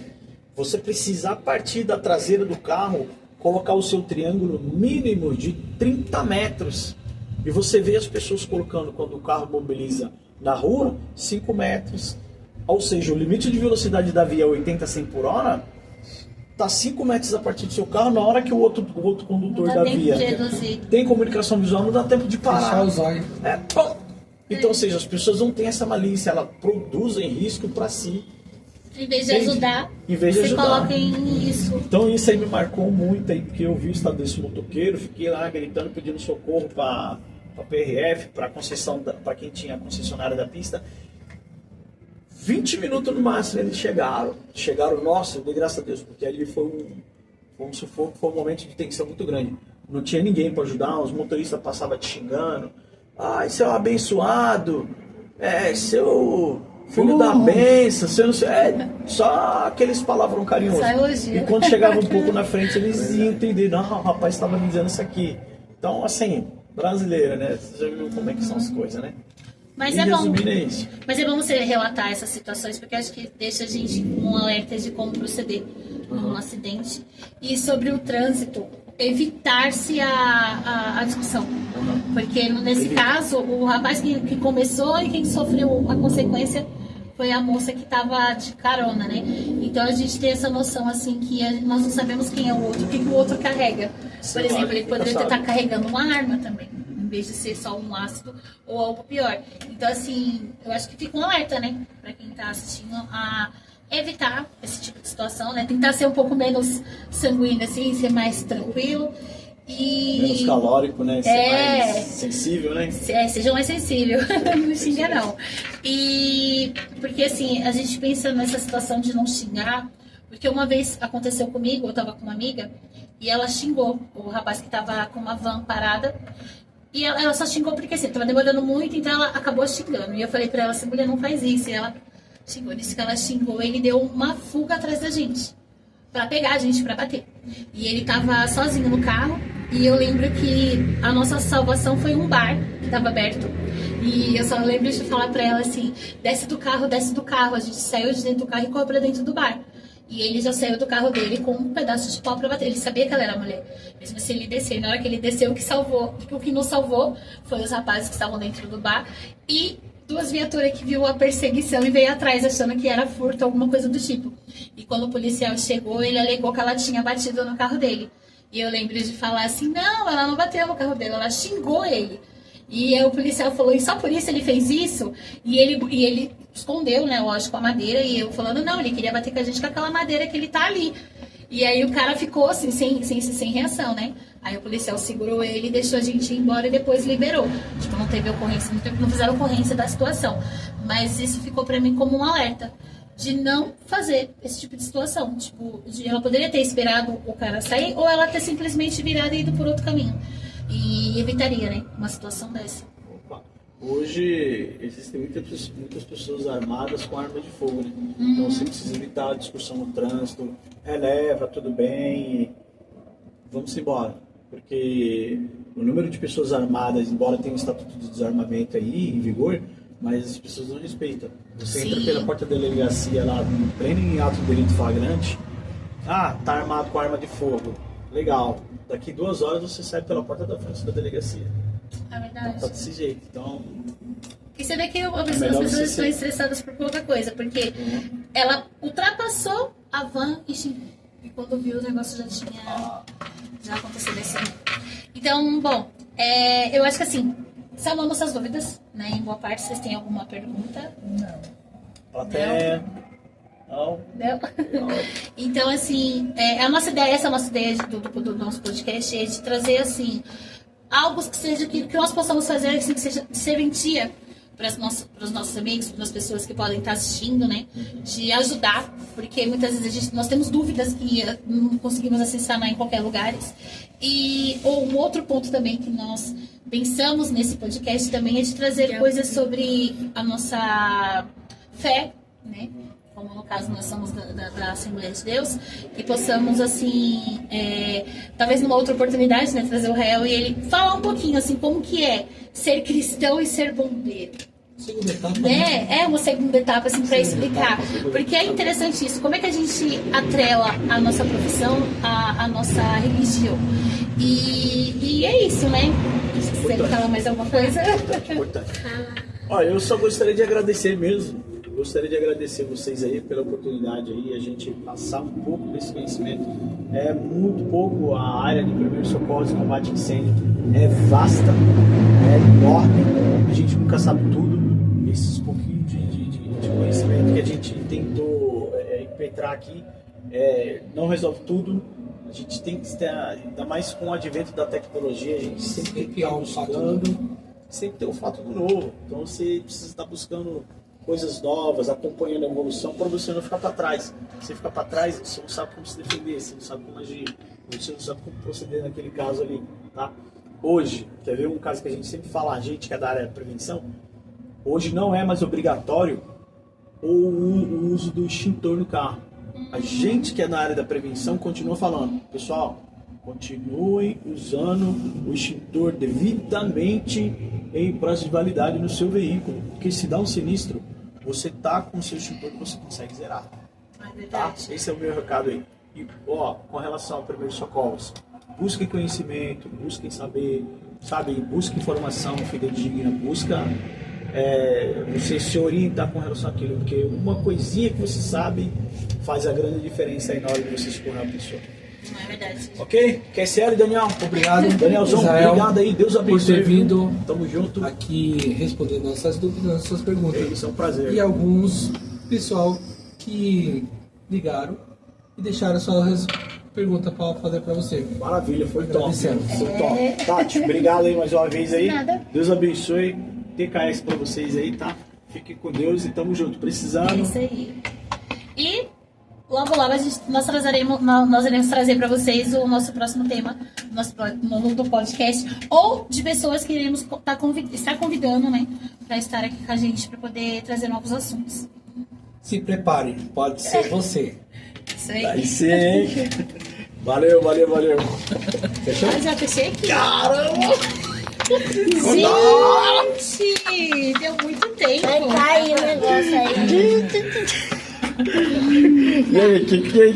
você precisa, a partir da traseira do carro, colocar o seu triângulo mínimo de 30 metros. E você vê as pessoas colocando, quando o carro mobiliza na rua, 5 metros. Ou seja, o limite de velocidade da via é 80 a 100 por hora, está 5 metros a partir do seu carro, na hora que o outro condutor da via tem comunicação visual, não dá tempo de parar. Fechar os olhos. Então, ou seja, as pessoas não têm essa malícia, elas produzem risco para si. Em vez de ajudar, você coloca em risco. Então isso aí me marcou muito, aí, porque eu vi o estado desse motoqueiro, fiquei lá gritando, pedindo socorro para a PRF, para quem tinha a concessionária da pista. 20 minutos no máximo eles chegaram, nossa, eu dei graças a Deus, porque ali foi um momento de tensão muito grande. Não tinha ninguém para ajudar, os motoristas passavam te xingando. Ai, seu abençoado, seu filho da benção, seu não sei, só aqueles palavrão carinhosos. E quando chegava um pouco na frente, eles iam entender, não, o rapaz estava me dizendo isso aqui. Então, assim, brasileira, né? Você já viu como é que são as coisas, né? Mas é bom. Mas é bom você relatar essas situações, porque acho que deixa a gente com um alerta de como proceder num acidente. E sobre o trânsito, evitar-se a discussão. Porque nesse caso, o rapaz que começou e quem sofreu a consequência foi a moça que estava de carona, né? Então a gente tem essa noção assim que nós não sabemos quem é o outro, o que o outro carrega. Por exemplo, ele poderia estar carregando uma arma também, em vez de ser só um ácido ou algo pior. Então, assim, eu acho que fica um alerta, né? Pra quem tá assistindo, a evitar esse tipo de situação, né? Tentar ser um pouco menos sanguíneo, assim, ser mais tranquilo. E... menos calórico, né? Ser mais sensível, né? Seja mais sensível. Não xinga, não. E... porque, assim, a gente pensa nessa situação de não xingar, porque uma vez aconteceu comigo, eu tava com uma amiga, e ela xingou o rapaz que tava com uma van parada. E ela só xingou porque assim, tava demorando muito, então ela acabou xingando. E eu falei pra ela assim, mulher, não faz isso. E ela xingou, disse que ela xingou, ele deu uma fuga atrás da gente, pra pegar a gente, pra bater. E ele tava sozinho no carro, e eu lembro que a nossa salvação foi um bar que tava aberto. E eu só lembro de falar pra ela assim, desce do carro. A gente saiu de dentro do carro e correu pra dentro do bar. E ele já saiu do carro dele com um pedaço de pau pra bater. Ele sabia que ela era mulher. Mesmo assim, ele desceu. E na hora que ele desceu, o que nos salvou foi os rapazes que estavam dentro do bar. E 2 viaturas que viu a perseguição e veio atrás, achando que era furto, alguma coisa do tipo. E quando o policial chegou, ele alegou que ela tinha batido no carro dele. E eu lembro de falar assim, não, ela não bateu no carro dele, ela xingou ele. E aí o policial falou, e só por isso ele fez isso? E ele escondeu, né, lógico, a madeira. E eu falando, não, ele queria bater com a gente com aquela madeira que ele tá ali. E aí o cara ficou assim, sem reação, né? Aí o policial segurou ele, deixou a gente ir embora e depois liberou. Tipo, não teve ocorrência, não fizeram ocorrência da situação. Mas isso ficou pra mim como um alerta de não fazer esse tipo de situação. Tipo, ela poderia ter esperado o cara sair ou ela ter simplesmente virado e ido por outro caminho. E evitaria, né, uma situação dessa. Hoje existem muitas pessoas armadas com arma de fogo, né? Então você precisa evitar a discussão no trânsito, releva, tudo bem, vamos embora. Porque o número de pessoas armadas, embora tenha um estatuto de desarmamento aí em vigor, mas as pessoas não respeitam. Você entra pela porta da delegacia lá, em pleno ato de delito flagrante, tá armado com arma de fogo, legal. Daqui 2 horas você sai pela porta da frente da delegacia. É verdade. Tá desse jeito, então... E você vê que as pessoas estão estressadas por pouca coisa, porque ela ultrapassou a van e quando viu o negócio já aconteceu desse. Então, bom, eu acho que assim, Salvamos essas dúvidas, né? Em boa parte, vocês têm alguma pergunta? Plateia. Não. Não? Então, assim, a nossa ideia, essa é a nossa ideia do nosso podcast, é de trazer, assim, algo que seja que nós possamos fazer, assim, que seja de serventia para os nossos amigos, para as pessoas que podem estar assistindo, né? De ajudar, porque muitas vezes nós temos dúvidas que não conseguimos acessar em qualquer lugar. E um outro ponto também que nós pensamos nesse podcast também é de trazer coisas sobre a nossa fé, né? Como no caso nós somos da Assembleia de Deus, que possamos, assim, talvez numa outra oportunidade, né, trazer o réu e ele falar um pouquinho, assim, como que é ser cristão e ser bombeiro. Segunda etapa. É uma segunda etapa, assim, para explicar. Porque é interessante isso, como é que a gente atrela a nossa profissão à nossa religião. E é isso, né? Se você quer falar mais alguma coisa. Importante. Olha, eu só gostaria de agradecer mesmo. Gostaria de agradecer vocês aí pela oportunidade aí, a gente passar um pouco desse conhecimento. É muito pouco a área de primeiros socorros e combate a incêndio. É vasta, é enorme, a gente nunca sabe tudo. Esses pouquinhos de conhecimento que a gente tentou impetrar aqui não resolve tudo. A gente tem que estar, ainda mais com o advento da tecnologia, a gente sempre tem que estar buscando, sempre tem um fato do novo. Então você precisa estar buscando coisas novas, acompanhando a evolução, para você não ficar para trás. Se você ficar para trás, você não sabe como se defender, você não sabe como agir, você não sabe como proceder naquele caso ali, tá? Hoje, quer ver um caso que a gente sempre fala, a gente que é da área de prevenção, hoje não é mais obrigatório o uso do extintor no carro. A gente que é da área da prevenção continua falando, pessoal, continuem usando o extintor devidamente em prazo de validade no seu veículo, porque se dá um sinistro, você tá com o seu extintor que você consegue zerar. Tá? Esse é o meu recado aí. E, com relação ao primeiros socorros, busquem conhecimento, busquem saber, sabe, busquem informação fidedigna, busca você se orientar com relação àquilo, porque uma coisinha que você sabe faz a grande diferença aí na hora de você socorrer a pessoa. Não é verdade. Ok? QSL, Daniel? Obrigado, Danielzão, Israel, obrigado aí, Deus abençoe. por ter vindo Tamo junto. aqui responder nossas dúvidas, nossas perguntas. Isso é um prazer. E alguns pessoal que ligaram e deixaram suas perguntas para fazer para você. Maravilha, foi top. Agradecemos. Foi top. Tati, obrigado aí mais uma vez aí. Nada. Deus abençoe. TKS pra vocês aí, tá? Fiquem com Deus e tamo junto. É Precisando. isso aí. E logo nós iremos trazer para vocês o nosso próximo tema do podcast, ou de pessoas que iremos estar convidando, né, para estar aqui com a gente para poder trazer novos assuntos. Se prepare, pode ser você. Isso aí. Vai ser, hein? Valeu. Fechou? Ah, já fechei aqui. Caramba! Gente, deu muito tempo. Vai cair o negócio aí. E aí, que é